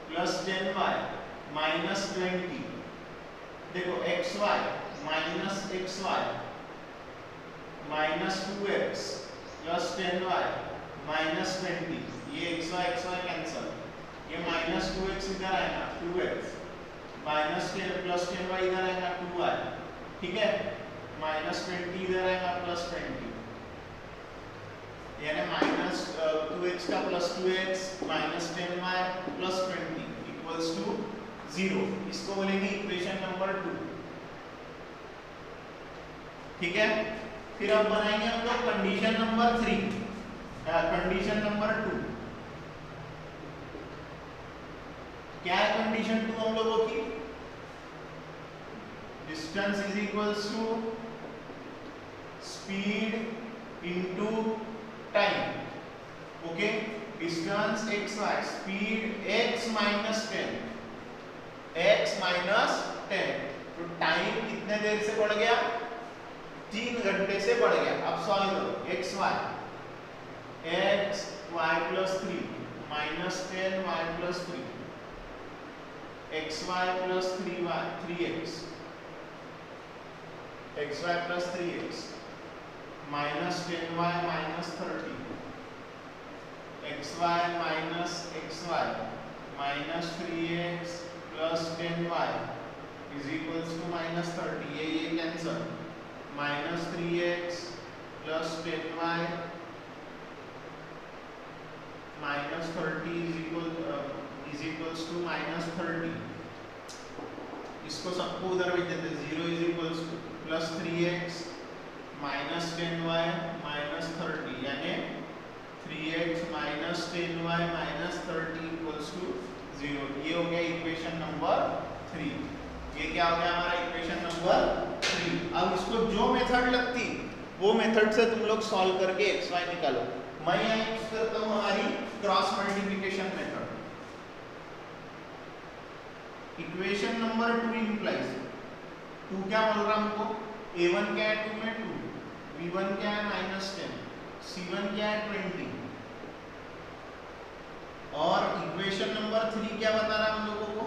plus 10y minus 20। देखो xy minus xy minus 2x plus 10y minus 20, ये xy कैंसल, ये माइनस 2x इधर आएगा 2x minus 10 plus 10y इधर आएगा 2y, ठीक है, minus 20 इधर आएगा प्लस 20, यानी माइनस 2x का plus 2x minus 10y plus 20 equals to 0। इसको बोलेंगे इक्वेशन नंबर 2, ठीक है। फिर अब बनाएंगे हम लोग कंडीशन नंबर 3, कंडीशन नंबर 2। क्या है कंडीशन 2 हम लोगों की, distance is equals to speed into time, okay. Distance xy, speed x minus 10, तो टाइम कितने देर से बढ़ गया, 3 घंटे से बढ़ गया। अब सॉल्व करो, xy plus 3 minus 10y plus 3, xy plus 3x minus 10y minus 30, xy minus xy minus 3x plus 10y is equals to minus 30, ये cancel, minus 3x plus 10y minus 30 is equals to minus 30। इसको सबको उधर भेज देते, 0 इज equals to plus 3x minus 10y minus 30, यानी 3x minus 10y minus 30 equals to 0। ये हो गया इक्वेशन नंबर 3। ये क्या हो गया हमारा इक्वेशन नंबर 3। अब इसको जो मेथड लगती वो मेथड से तुम लोग सॉल्व करके xy निकालो। मैं यहाँ यूज करता हूँ हमारी cross multiplication method. Equation number 2 implies 2 क्या बोल रहा हमको, a1 क्या है 2 में 2, b1 क्या है माइनस 10, c1 क्या है 20, और इक्वेशन नंबर 3 क्या बता रहा हम लोगों को,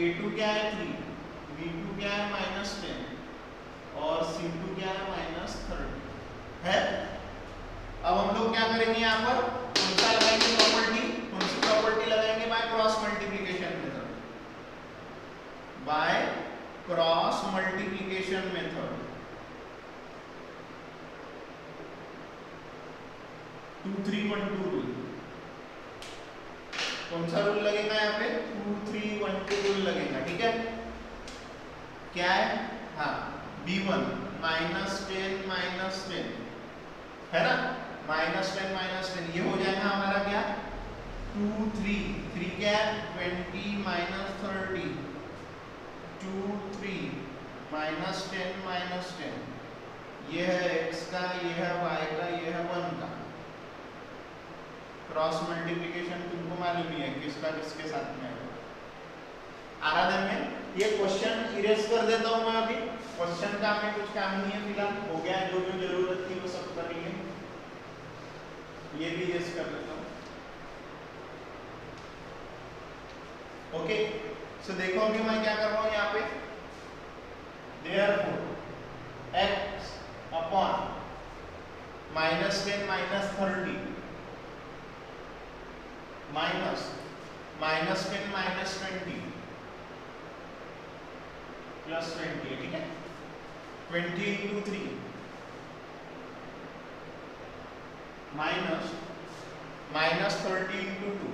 a2 क्या है 3, b2 क्या है माइनस 10 और c2 क्या है माइनस 30 है। अब हम लोग क्या करेंगे, यहाँ पर कौन सा लगाएंगे प्रॉपर्टी, कौन सी प्रॉपर्टी लगाएंगे, by cross multiplication method, by cross multiplication method. 2 3 1 2 rule, कौन सा रूल लगेगा यहाँ पे, 2 3 1 2 रूल लगेगा, ठीक है। क्या है, हाँ b1 माइनस 10 माइनस 10 है ना, माइनस 10 माइनस 10, ये हो जाएगा हमारा क्या 2 3 3 क्या है 20 माइनस 30, 2 3 माइनस 10 माइनस 10, ये है x का, ये है y का, ये है 1 का। क्रॉस मल्टीप्लिकेशन तुमको मालूम ही है किसका किसके साथ में है। आराधन में ये क्वेश्चन इरेज कर देता हूं मैं, अभी क्वेश्चन का हमें कुछ काम नहीं है फिलहाल, हो गया जो जो जरूरत थी वो सब कर लिए, ये भी इरेज कर देता हूं। ओके, सो देखो अभी मैं क्या कर रहा हूं यहाँ पे, therefore x upon minus 10 minus 30 minus 10 minus 20 plus 20 है, ठीक है। 20 into 3 minus 30 into 2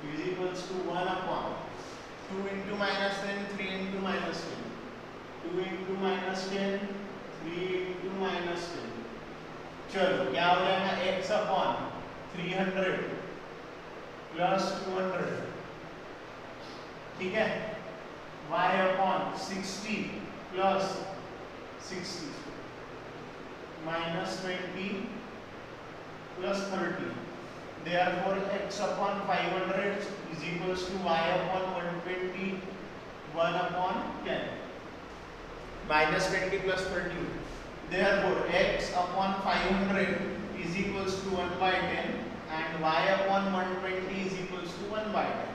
is equals to 1 upon 2 into minus 10 3 into minus 10 2 into minus 10 3 into minus 10। चलो क्या हो जाएगा x अपॉन 300 प्लस 200, ठीक है। y upon 60 plus 60 minus 20 plus 30। Therefore x upon 500 is equals to y upon 120 1 upon 10 minus 20 plus 30. Therefore x upon 500 is equals to 1 by 10 and y upon 120 is equals to 1 by 10.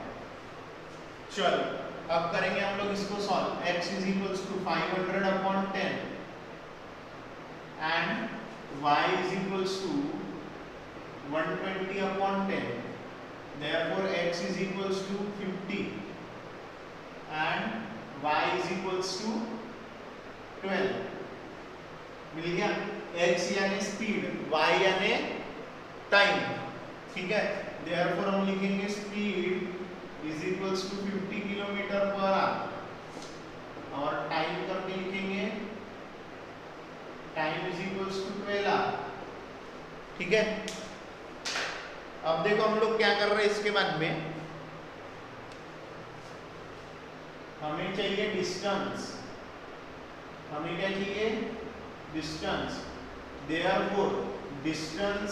चलो अब करेंगे हम लोग इसको solve. x is equals to 500 upon 10 and y is equals to 120 upon 10. Therefore x is equals to 50 and y is equals to 12. मिल गया। x यानी speed, y यानी time, ठीक है। Therefore हम लिखेंगे speed is equals to 50 kilometre per hour और time करके लिखेंगे time is equals to 12 hour, ठीक है। अब देखो हम लोग क्या कर रहे हैं इसके बाद में, हमें चाहिए डिस्टेंस। हमें क्या चाहिए? Distance. Therefore distance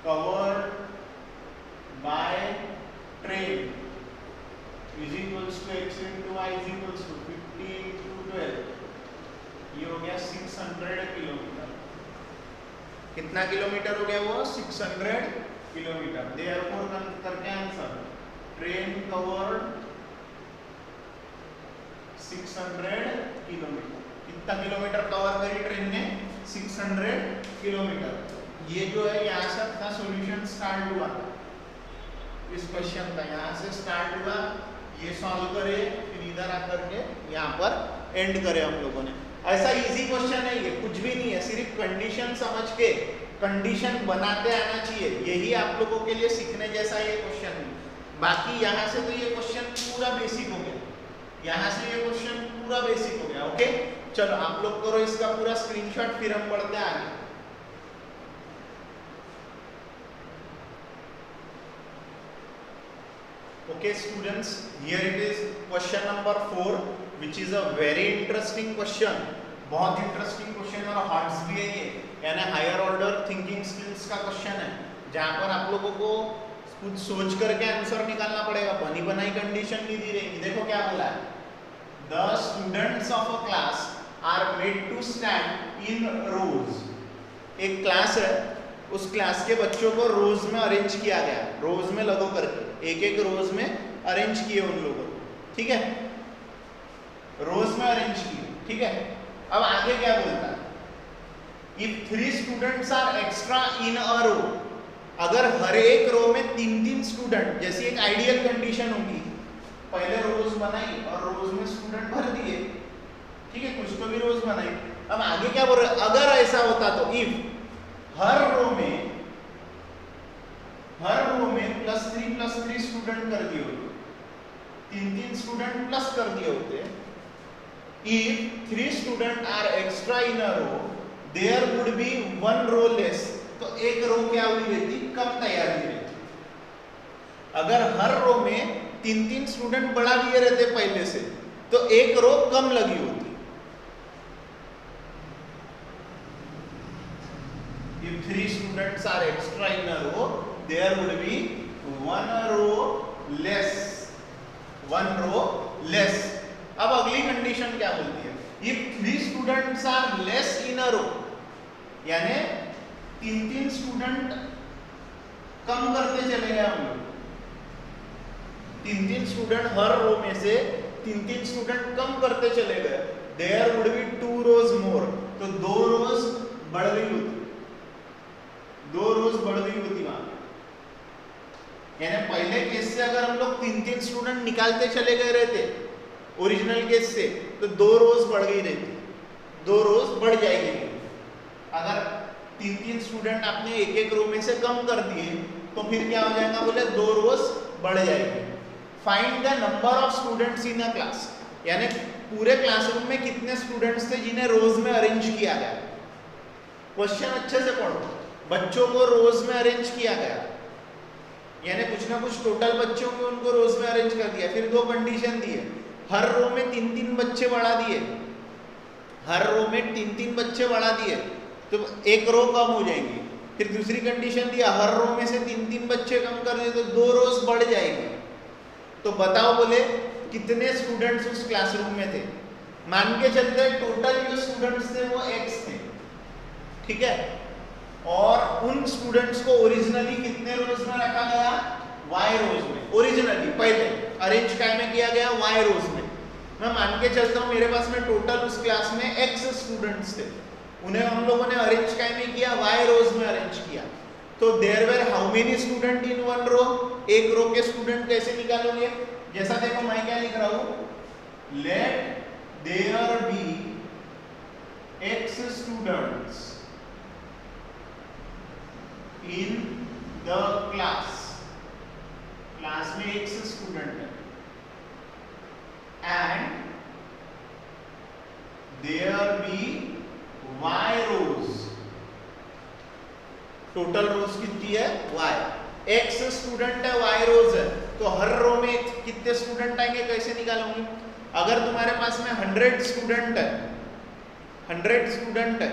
covered by train is equals to x into y is equals to 50 into 12। ये हो गया 600 किलोमीटर। कितना किलोमीटर हो गया वो? 600 किलोमीटर। Therefore करके आंसर ट्रेन कवर्ड 600 किलोमीटर। कितना किलोमीटर कवर करी ट्रेन ने? 600 किलोमीटर। ये जो है यहाँ से अपना सॉल्यूशन स्टार्ट हुआ इस क्वेश्चन का, यहाँ से स्टार्ट हुआ, ये सॉल्व करे, फिर इधर आकर के यहाँ पर एंड करे हम लोगों ने। ऐसा इजी क्वेश्चन है ये, कुछ भी नहीं है, सिर्फ कंडीशन समझ के कंडीशन बनाते आना चाहिए। यही आप लोगों के लिए सीखने जैसा ये क्वेश्चन है। बाकी यहाँ से तो ये क्वेश्चन पूरा बेसिक हो गया, यहाँ से ये क्वेश्चन पूरा बेसिक हो गया। ओके चलो आप लोग करो इसका पूरा स्क्रीनशॉट, फिर हम पढ़ते हैं आगे। Okay students, here it is question number 4 which is a very interesting question। बहुत इंटरेस्टिंग क्वेश्चन और हार्ड्स भी है ये, यानी हायर ऑर्डर थिंकिंग स्किल्स का क्वेश्चन है, जहाँ पर आप लोगों को कुछ सोच करके आंसर निकालना पड़ेगा। बनी बनाई कंडीशन नहीं दी रहेगी। देखो क्या बोला है, the students of a class are made to stand in rows. एक क्लास है, उस क्लास के बच्चों को रोज में अरेंज किया गया, रोज में लगो करके एक एक रोज में अरेंज किए उन लोगों को, ठीक है, रोज में अरेंज किए, ठीक है। अब आगे क्या बोलता है, if 3 students are extra in a रो, अगर हर एक रो में 3-3 स्टूडेंट, जैसी एक आइडियल कंडीशन होगी, पहले रोज बनाई और रोज में स्टूडेंट भर दिए, ठीक है, कुछ तो भी रोज बनाई। अब आगे क्या बोल रहे, अगर ऐसा होता तो इफ हर रो में +3 स्टूडेंट कर दिए होते, 3-3 स्टूडेंट प्लस कर दिए होते, if 3 student are extra in a row there would be 1 row less, तो एक रो क्या हुई रहती, कम तैयार हुई रहती। अगर हर रो में 3-3 स्टूडेंट बढ़ा दिए रहते पहले से, तो एक रो कम लगी होती। If 3 students are extra in a row, there would be 1 row less, 1 row less। अब अगली कंडीशन क्या बोलती है, if 3 students are less in a row, यानी 3-3 स्टूडेंट कम करते चले गए हम लोग, 3-3 स्टूडेंट हर रो में से 3-3 स्टूडेंट कम करते चले गए, there would be 2 rows more, तो 2 रोज बढ़ गई होती, 2 रोज बढ़ गई होती वहां। यानी पहले केस से अगर हम लोग 3-3 स्टूडेंट निकालते चले गए रहते ओरिजिनल केस से, तो 2 रोज बढ़ गई रहती, 2 रोज बढ़ जाएगी। अगर 3-3 स्टूडेंट आपने एक रो में से कम कर दिए तो फिर क्या हो जाएगा, बोले 2 रोज बढ़ जाएगी। Find the number of students in a class, यानी पूरे क्लासरूम में कितने स्टूडेंट्स थे जिन्हें रोज में अरेंज किया गया। क्वेश्चन अच्छे से पढ़ो, बच्चों को रोज में अरेंज किया गया, यानी कुछ ना कुछ टोटल बच्चों को उनको रोज में अरेंज कर दिया। फिर 2 कंडीशन दिए, हर रो में 3-3 बच्चे बढ़ा दिए, हर रो में 3-3 बच्चे बढ़ा दिए तो एक रो कम हो जाएगी। फिर दूसरी कंडीशन दिया, हर रो में से 3-3 बच्चे कम कर दिए तो 2 रोज बढ़ जाएगी। तो बताओ बोले कितने स्टूडेंट्स उस क्लासरूम में थे। मान के चलते टोटल जो स्टूडेंट्स थे वो x थे, ठीक है, और उन स्टूडेंट्स को ओरिजिनली कितने रोज में रखा गया, y रोज में। ओरिजिनली पहले अरेंज काय में किया गया, y रोज में। मैं मान के चलता हूँ मेरे पास में टोटल उस क्लास में x स्टूडेंट्स थे, उन्हें हम लोगों ने अरेंज काय में किया, y रोज में अरेंज किया। तो there were how many student in one row, एक रो के स्टूडेंट कैसे निकालोगे, जैसा देखो मैं क्या लिख रहा हूँ, let there be x students in the class, class में x स्टूडेंट है, and there be y rows, total rows कितनी है y, x स्टूडेंट है y रोज है, तो हर रो में कितने स्टूडेंट आएंगे कैसे निकालोगे। अगर तुम्हारे पास में 100 स्टूडेंट है, 100 स्टूडेंट है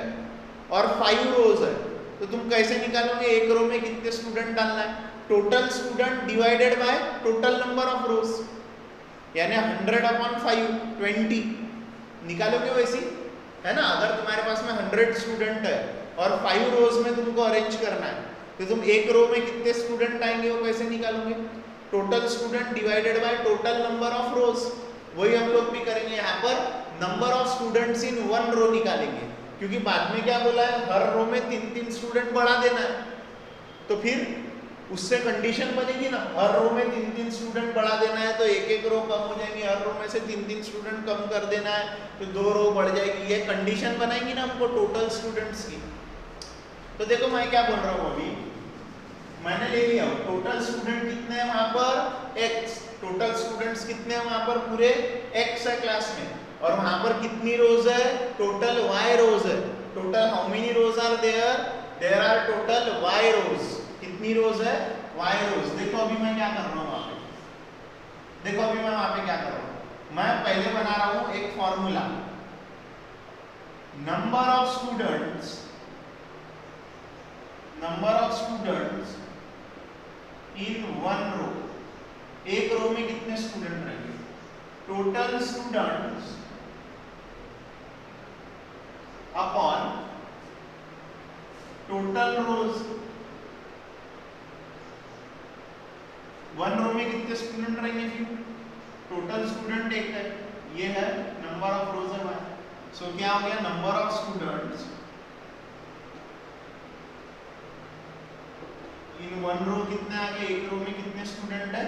और 5 रोज है, तो तुम कैसे निकालोगे, एक रो में कितने स्टूडेंट डालना है, total student divided by total number of रोज, यानी 100/5 20 निकालोगे वैसी, है ना। अगर तुम्हारे पास में 100 स्टूडेंट है और 5 रोज में तुमको अरेंज करना है, तो तुम एक रो में कितने स्टूडेंट आएंगे वो कैसे निकालोगे, total student divided by total number of rows. वही हम लोग भी करेंगे, यहाँ पर number of students in one row निकालेंगे, क्योंकि बाद में क्या बोला है, हर रो में 3-3 स्टूडेंट बढ़ा देना है, तो फिर उससे कंडीशन बनेगी ना, हर रो में 3-3 स्टूडेंट बढ़ा देना है तो एक रो कम हो जाएंगी, हर रो में से 3-3 स्टूडेंट कम कर देना है तो 2 रो बढ़ जाएगी। ये कंडीशन बनाएंगी ना हमको टोटल स्टूडेंट्स की। तो देखो मैं क्या बोल रहा हूँ, अभी मैंने ले लिया टोटल स्टूडेंट कितने हैं वहां पर x, टोटल स्टूडेंट्स कितने हैं वहां पर, पूरे x है क्लास में, और वहां पर कितनी रोज है, टोटल y रोज है। Total how many rows are there, there are total y rows, कितनी रोज है, y रोज। देखो अभी मैं क्या कर रहा हूँ वहां पे, देखो अभी मैं वहां पे क्या कर रहा हूँ, मैं पहले बना रहा हूँ एक formula, number of students, number of students in one row, एक रो में कितने स्टूडेंट रहेंगे, total students upon total rows. One row में कितने स्टूडेंट रहेंगे, फिर टोटल स्टूडेंट एक है, ये है नंबर ऑफ रोज है वन। सो क्या हो गया, number of students in one row कितने आ गए, एक रो में कितने स्टूडेंट है,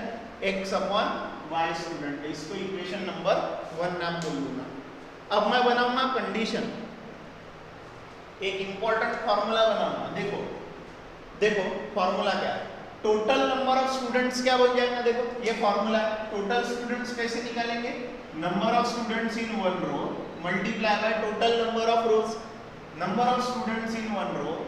x अपॉन y स्टूडेंट है। इसको इक्वेशन नंबर 1 नाम बोल दूंगा। अब मैं बनाऊंगा कंडीशन, एक इंपॉर्टेंट फॉर्मूला बनाऊंगा। देखो देखो फॉर्मूला क्या है, टोटल नंबर ऑफ स्टूडेंट्स क्या बन जाएगा, देखो ये फॉर्मूला है। टोटल स्टूडेंट्स कैसे निकालेंगे, number of students in one row multiply by total number of rows. Number of students in one row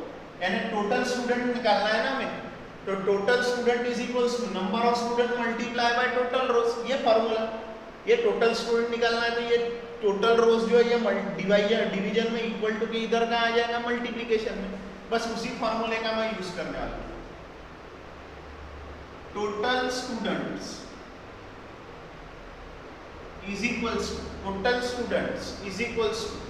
यानी टोटल स्टूडेंट निकालना है ना हमें, तो total student is equals to number of student multiply by total rows, ये formula. ये total student निकालना है तो ये टोटल रोज जो है ये डिवीजन में इक्वल टू के इधर का आ जाएगा मल्टीप्लिकेशन में, बस उसी फॉर्मूले का मैं यूज करने वाला हूं। Total students is equals to, total students is equals to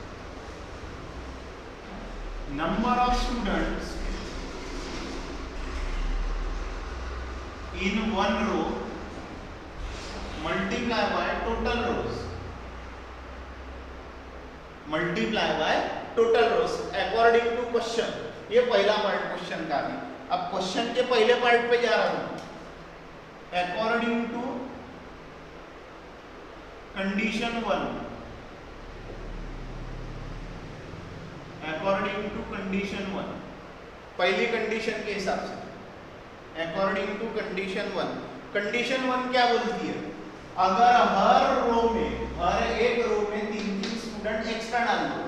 number of students in one row multiply by total rows, multiply by total rows according to question। ये पहला पार्ट क्वेश्चन का है। अब क्वेश्चन के पहले पार्ट पे जा रहा हूं। According to condition 1, according to condition 1, पहली कंडीशन के हिसाब से, अकॉर्डिंग टू कंडीशन 1। कंडीशन 1 क्या बोलती है? अगर हर रो में, हर एक रो में 3-3 स्टूडेंट एक्स्ट्रा डाल दो,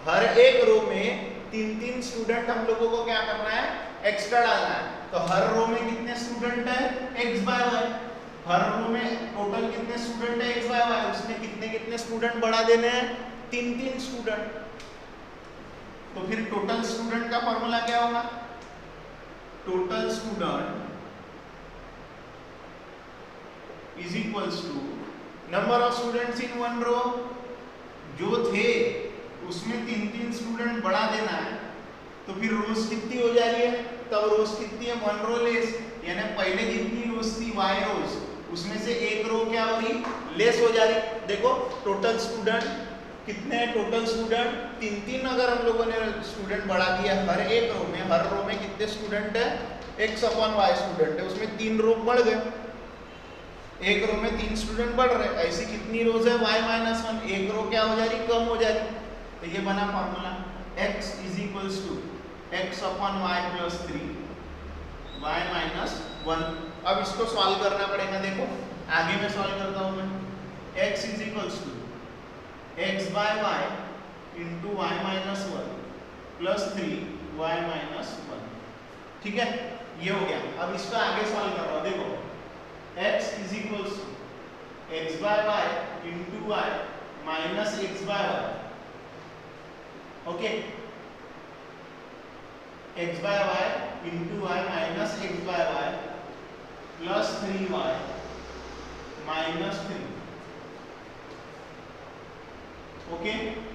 हर एक रो में 3-3 स्टूडेंट हम लोगों को क्या करना है? एक्स्ट्रा डालना है। तो हर रो में कितने स्टूडेंट है? x by y। हर रो में टोटल कितने स्टूडेंट है? x by y। उसमें कितने कितने स्टूडेंट बढ़ा देने हैं? 3-3 स्टूडेंट। तो फिर टोटल स्टूडेंट का फॉर्मूला क्या होगा? Total student is equals to number of students in one row, जो थे उसमें 3-3 स्टूडेंट बढ़ा देना है। तो फिर रोज कितनी हो जा रही है? तब रोज कितनी है? 1 रो लेस, यानी पहले जितनी रोज थी y रोज, उसमें से एक रो क्या हो रही? लेस हो जा रही। देखो टोटल स्टूडेंट कितने हैं? टोटल स्टूडेंट 3-3 अगर हम लोगों ने स्टूडेंट बढ़ा दिया हर एक रो में, हर रो में कितने स्टूडेंट है? x/y स्टूडेंट है, उसमें 3 रो बढ़ गए। एक रो में 3 स्टूडेंट बढ़ रहे, ऐसी कितनी रोज है? y-1, एक रो क्या हो जा रही? कम हो जा रही। तो ये बना formula x is equals to x/y plus 3 y-1। अब इसको सॉल्व करना पड़ेगा। देखो आगे में सॉल्व करता हूं मैं। x is equals to x by y into y-1 plus 3 y-1। ठीक है, ये हो गया। अब इसको आगे सॉल्व कर रहा हूं। देखो x is equals to x by y into y minus x by y। Okay, x by y into y minus x by y plus 3y minus 3। Okay,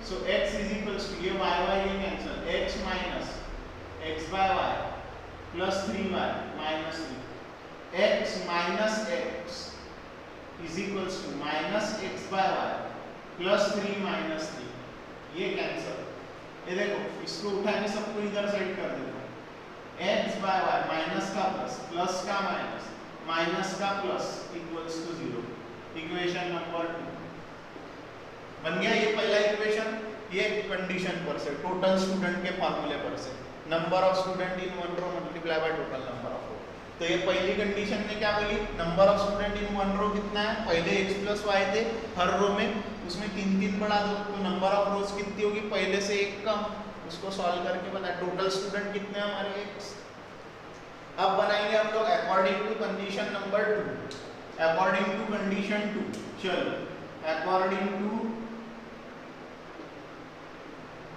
so x is equals to ये y ये cancel, x minus x by y plus 3y minus 3। x minus x is equals to minus x by y plus 3 minus 3। ये cancel. ये देखो इसको उठा के सबको इधर साइड कर देता हूं। x बाय y माइनस का प्लस का माइनस, माइनस का plus equals to 0। Equation number 2 बन गया। ये पहला इक्वेशन, ये कंडीशन पर से, टोटल स्टूडेंट के फॉर्मूले पर से, number of student in one row multiply by total number of row. तो ये पहली कंडीशन ने क्या बोली? Number of student in one row कितना है? पहले x प्लस y थे हर रो में, उसमें 3-3 बढ़ा दो तो नंबर ऑफ रोज कितनी होगी? पहले से एक कम। उसको सॉल्व करके बता टोटल स्टूडेंट कितने हैं हमारे? x। अब बनाएंगे हम लोग according to condition number 2, according to condition 2। चलो अकॉर्डिंग टू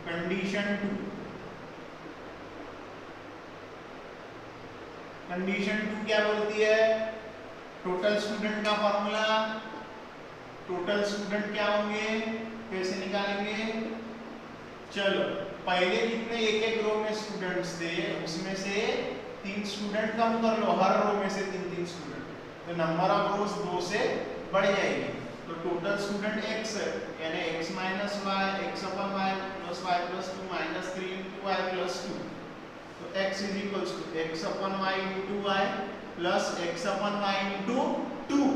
कंडीशन 2, कंडीशन 2 क्या बोलती है? टोटल स्टूडेंट का फॉर्मूला, टोटल स्टूडेंट क्या होंगे? कैसे निकालेंगे? चलो पहले जितने एक रो में स्टूडेंट्स थे उसमें से 3 स्टूडेंट कम कर लो, हर रो में से 3-3 स्टूडेंट, तो नंबर ऑफ रोज 2 से बढ़ जाएगी। तो टोटल स्टूडेंट x है, यानी x minus y, x/y plus y plus 2 minus 3 into y plus 2। तो x is equals to x/y into y plus x/y into 2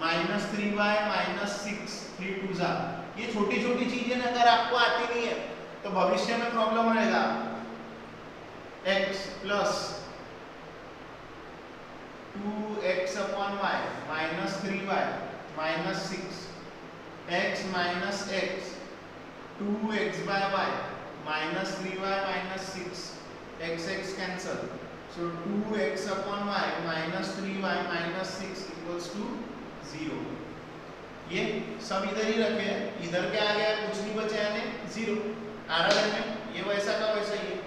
minus 3y minus 6, 3 2 जा। ये छोटी छोटी चीजें अगर आपको आती नहीं है तो भविष्य में प्रॉब्लम रहेगा। x plus 2x/y minus 3y minus 6, x minus x 2x by y minus 3y minus 6, x cancel, so 2x/y minus 3y minus 6 equals to 0। ये सब इधर ही रखे हैं, इधर क्या आ गया? कुछ नहीं बचा यानी 0। आराधन में ये वैसा का वैसा ही है,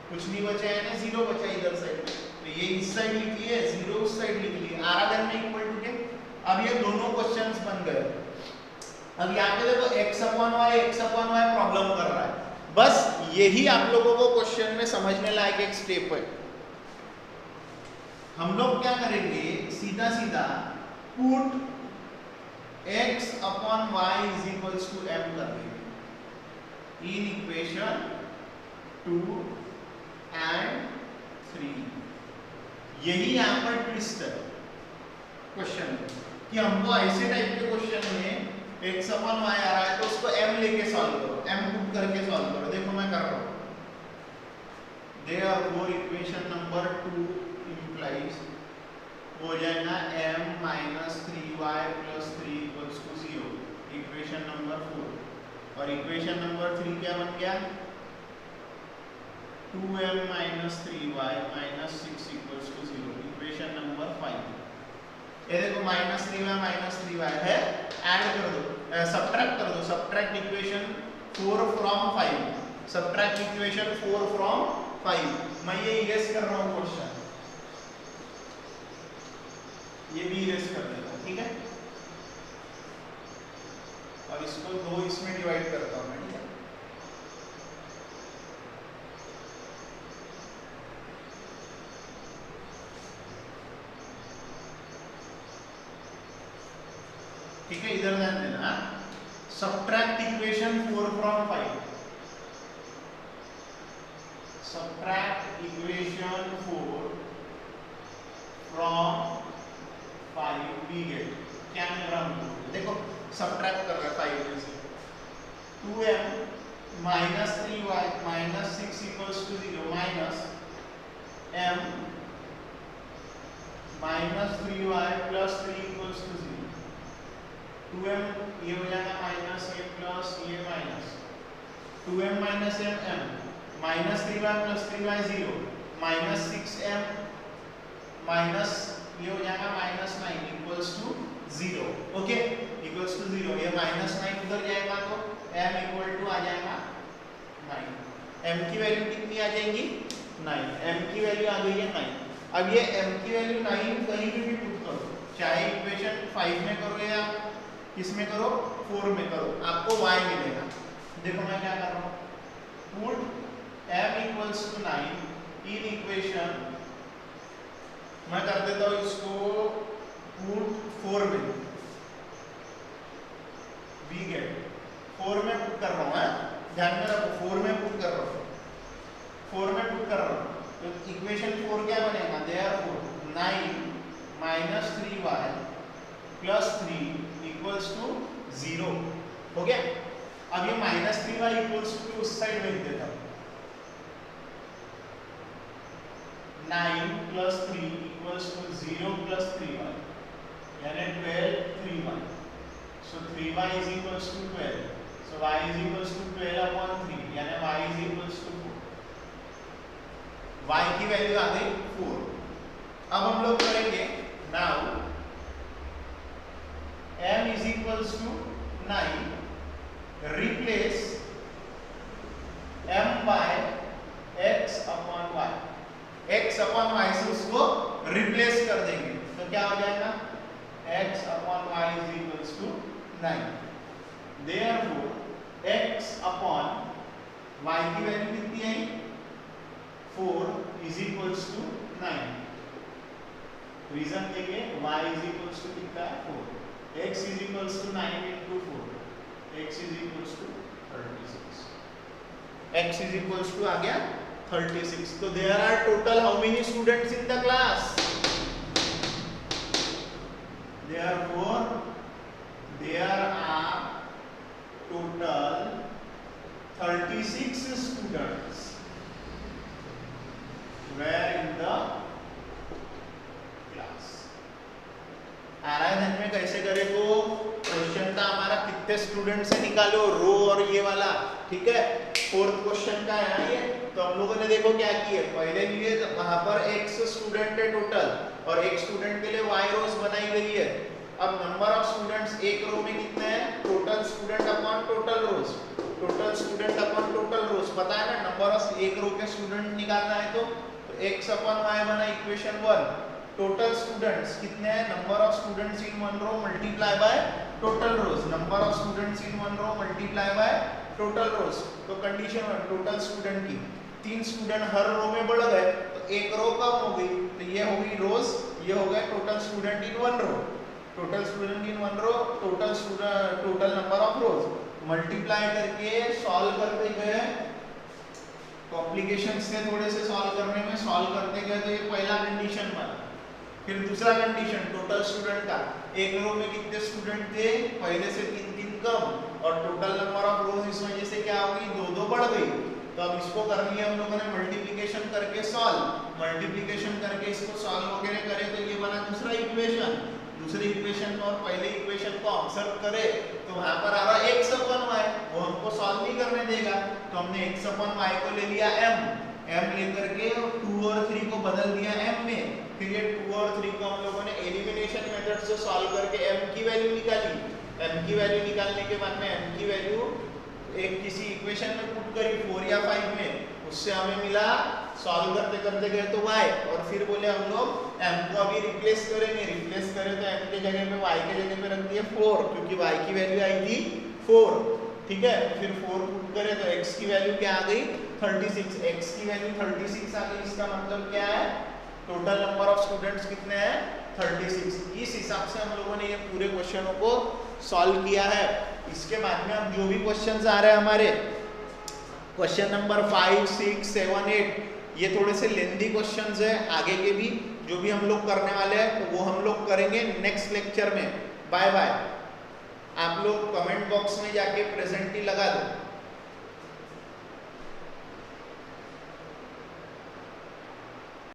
कुछ नहीं बचा यानी 0 बचा इधर साइड। तो ये इस साइड लिख लिए, 0 उस साइड लिख लिए, आराधन में इक्वल टू के। अब ये दोनों क्वेश्चंस बन गए। अब यहाँ पे देखो x/y प्रॉब्लम कर रहा है। बस यही आप लोगों को क्वेश्चन में समझने लायक एक स्टेप है। हम लोग क्या करेंगे? सीधा सीधा put x/y is equals to m कर देंगे इन इक्वेशन 2 एंड 3। यही यहाँ पर ट्विस्ट है। क्वेश्चन में कि हमको ऐसे टाइप के क्वेश्चन में x अपन y आ रहा है तो उसको m लेके सॉल्व करो, m पुट करके सॉल्व करो। देखो मैं कर रहा हूँ। Therefore इक्वेशन नंबर 2 implies हो जाएगा m minus 3y plus 3 equals to 0, equation number 4। और इक्वेशन नंबर 3 क्या बन गया? 2m minus 3y minus 6 equals to 0, equation number 5। ये देखो -3y है, ऐड कर दो, सब्ट्रैक्ट कर दो, subtract equation 4 from 5, subtract equation 4 from 5। मैं ये इरेज कर रहा हूँ क्वेश्चन, ये भी इरेज कर देता हूँ, ठीक है। और इसको 2 इसमें डिवाइड करता हूँ मैं, ठीक है। ठीक है, इधर ध्यान देना। Subtract equation 4 from 5, subtract equation 4 from 5 we get, क्या मिल रहा है? देखो सब्ट्रैक्ट कर रहा है 5 में से 2m minus 3y minus 6 equals to 0 minus m minus 3y plus 3 equals to 0, 2m ये हो जाएगा माइनस ये प्लस ये minus 2m minus m minus 3y plus 3y 0 minus 6m minus ये हो जाएगा minus 9 equals to 0। Okay, equals to 0। ये minus 9 उधर जाएगा तो m इक्वल टू आ जाएगा 9। m की वैल्यू कितनी आ जाएगी? 9। m की वैल्यू आ गई है 9। अब ये m की वैल्यू 9 कहीं भी पुट करो, चाहे इक्वेशन 5 में करो या किसमें करो, 4 में करो, आपको y मिलेगा। देखो मैं क्या कर रहा हूँ, put m equals to 9 in equation, मैं कर देता हूँ इसको पुट 4 में, वी गेट 4 में पुट कर रहा हूँ, ध्यान में रखो 4 में पुट कर रहा हूँ, 4 में पुट कर रहा हूँ तो इक्वेशन 4 क्या बनेगा? Therefore 9 minus 3y plus 3 equals to 0। हो गया। अब ये -3y इक्वल्स टू उस साइड में देता हूं, 9 plus 3 equals to 0 plus 3y, यानी 12 3y, so 3y is equals to 12, so y is equals to 12 upon 3, यानी y is equals to 4, y की वैल्यू आ गई 4। अब हम लोग करेंगे now m is equals to 9, replace m by x upon y, x upon y से उसको रिप्लेस कर देंगे तो क्या हो जाएगा? x upon y is equals to 9। therefore x upon y की वैल्यू कितनी आई? 4 is equals to 9। रीजन देंगे y is equals to कितना है? 4। x is equals to 9 into 4, x is equals to 36, x is equals to आ गया 36। तो there are total how many students in the class? Therefore there are total 36 students were in the आराधन में कैसे करे तो question का हमारा कितने student से निकालो, रो और ये वाला, ठीक है। फोर्थ क्वेश्चन का है ये, तो हम लोगों ने देखो क्या किए, पहले लिए वहां पर x स्टूडेंट है टोटल और एक स्टूडेंट के लिए y रोज बनाई गई है। अब नंबर ऑफ स्टूडेंट्स एक रो में कितने हैं? टोटल स्टूडेंट अपॉन टोटल रोज, टोटल स्टूडेंट अपॉन टोटल रोज पता है ना, नंबर ऑफ एक रो के स्टूडेंट निकालना है तो x अपॉन y बना इक्वेशन 1। टोटल स्टूडेंट्स कितने हैं? Number of students in one row multiply by total rows, number of students in one row multiply by total rows. तो कंडीशन 1 टोटल स्टूडेंट की 3 student हर row में बढ़ गए तो एक रो कम हो गई, तो ये हो गई रोज, ये हो गया total student in one row, total student in one row, total number of rows multiply करके सॉल्व करते गए, कॉम्प्लिकेशन से थोड़े से सॉल्व करने में सॉल्व करते गए तो ये पहला कंडीशन बना। फिर दूसरा कंडीशन टोटल स्टूडेंट का, एक रो में कितने स्टूडेंट थे, पहले से 3 कम और टोटल नंबर ऑफ रोज इस वजह से क्या हो गई, 2 बढ़ गई। तो अब इसको कर लिया हम लोगों ने मल्टीप्लिकेशन करके सॉल्व, मल्टीप्लिकेशन करके इसको सॉल्व वगैरह करे तो ये बना दूसरा इक्वेशन। दूसरे इक्वेशन में और पहले इक्वेशन को ऑब्जर्व करे तो वहां पर आ रहा x अपन y, वो हमको सॉल्व नहीं करने देगा, तो हमने x अपन y को ले लिया m लेकर के 2 और 3 को बदल दिया m में। फिर ये 2 और 3 को हम लोगों ने एलिमिनेशन मेथड से सॉल्व करके m की वैल्यू निकाली। m की वैल्यू निकालने के बाद में m की वैल्यू एक किसी इक्वेशन में पुट करी 4 या 5 में, उससे हमें मिला, सॉल्व करते करते गए तो y, और फिर बोले हम लोग m को अभी रिप्लेस करेंगे, रिप्लेस करें तो m के जगह पे y के जगह पे रख दिए 4, क्योंकि y की वैल्यू आई थी 4, ठीक है। तो फिर 4 पुट करें तो x की वैल्यू क्या आ गई, 36, x की वैल्यू 36 आ गई। इसका मतलब क्या है, टोटल नंबर ऑफ स्टूडेंट्स कितने हैं, 36। इस हिसाब से हम लोगों ने ये पूरे क्वेश्चनों को सॉल्व किया है। इसके बाद में अब जो भी क्वेश्चंस आ रहे हैं हमारे, क्वेश्चन नंबर 5, 6, 7, 8, ये थोड़े से लेंथी क्वेश्चंस है, आगे के भी जो भी हम लोग करने वाले हैं तो वो हम लोग करेंगे नेक्स्ट लेक्चर में। Bye bye. आप लोग कमेंट बॉक्स में जाके प्रेजेंट ही लगा दो।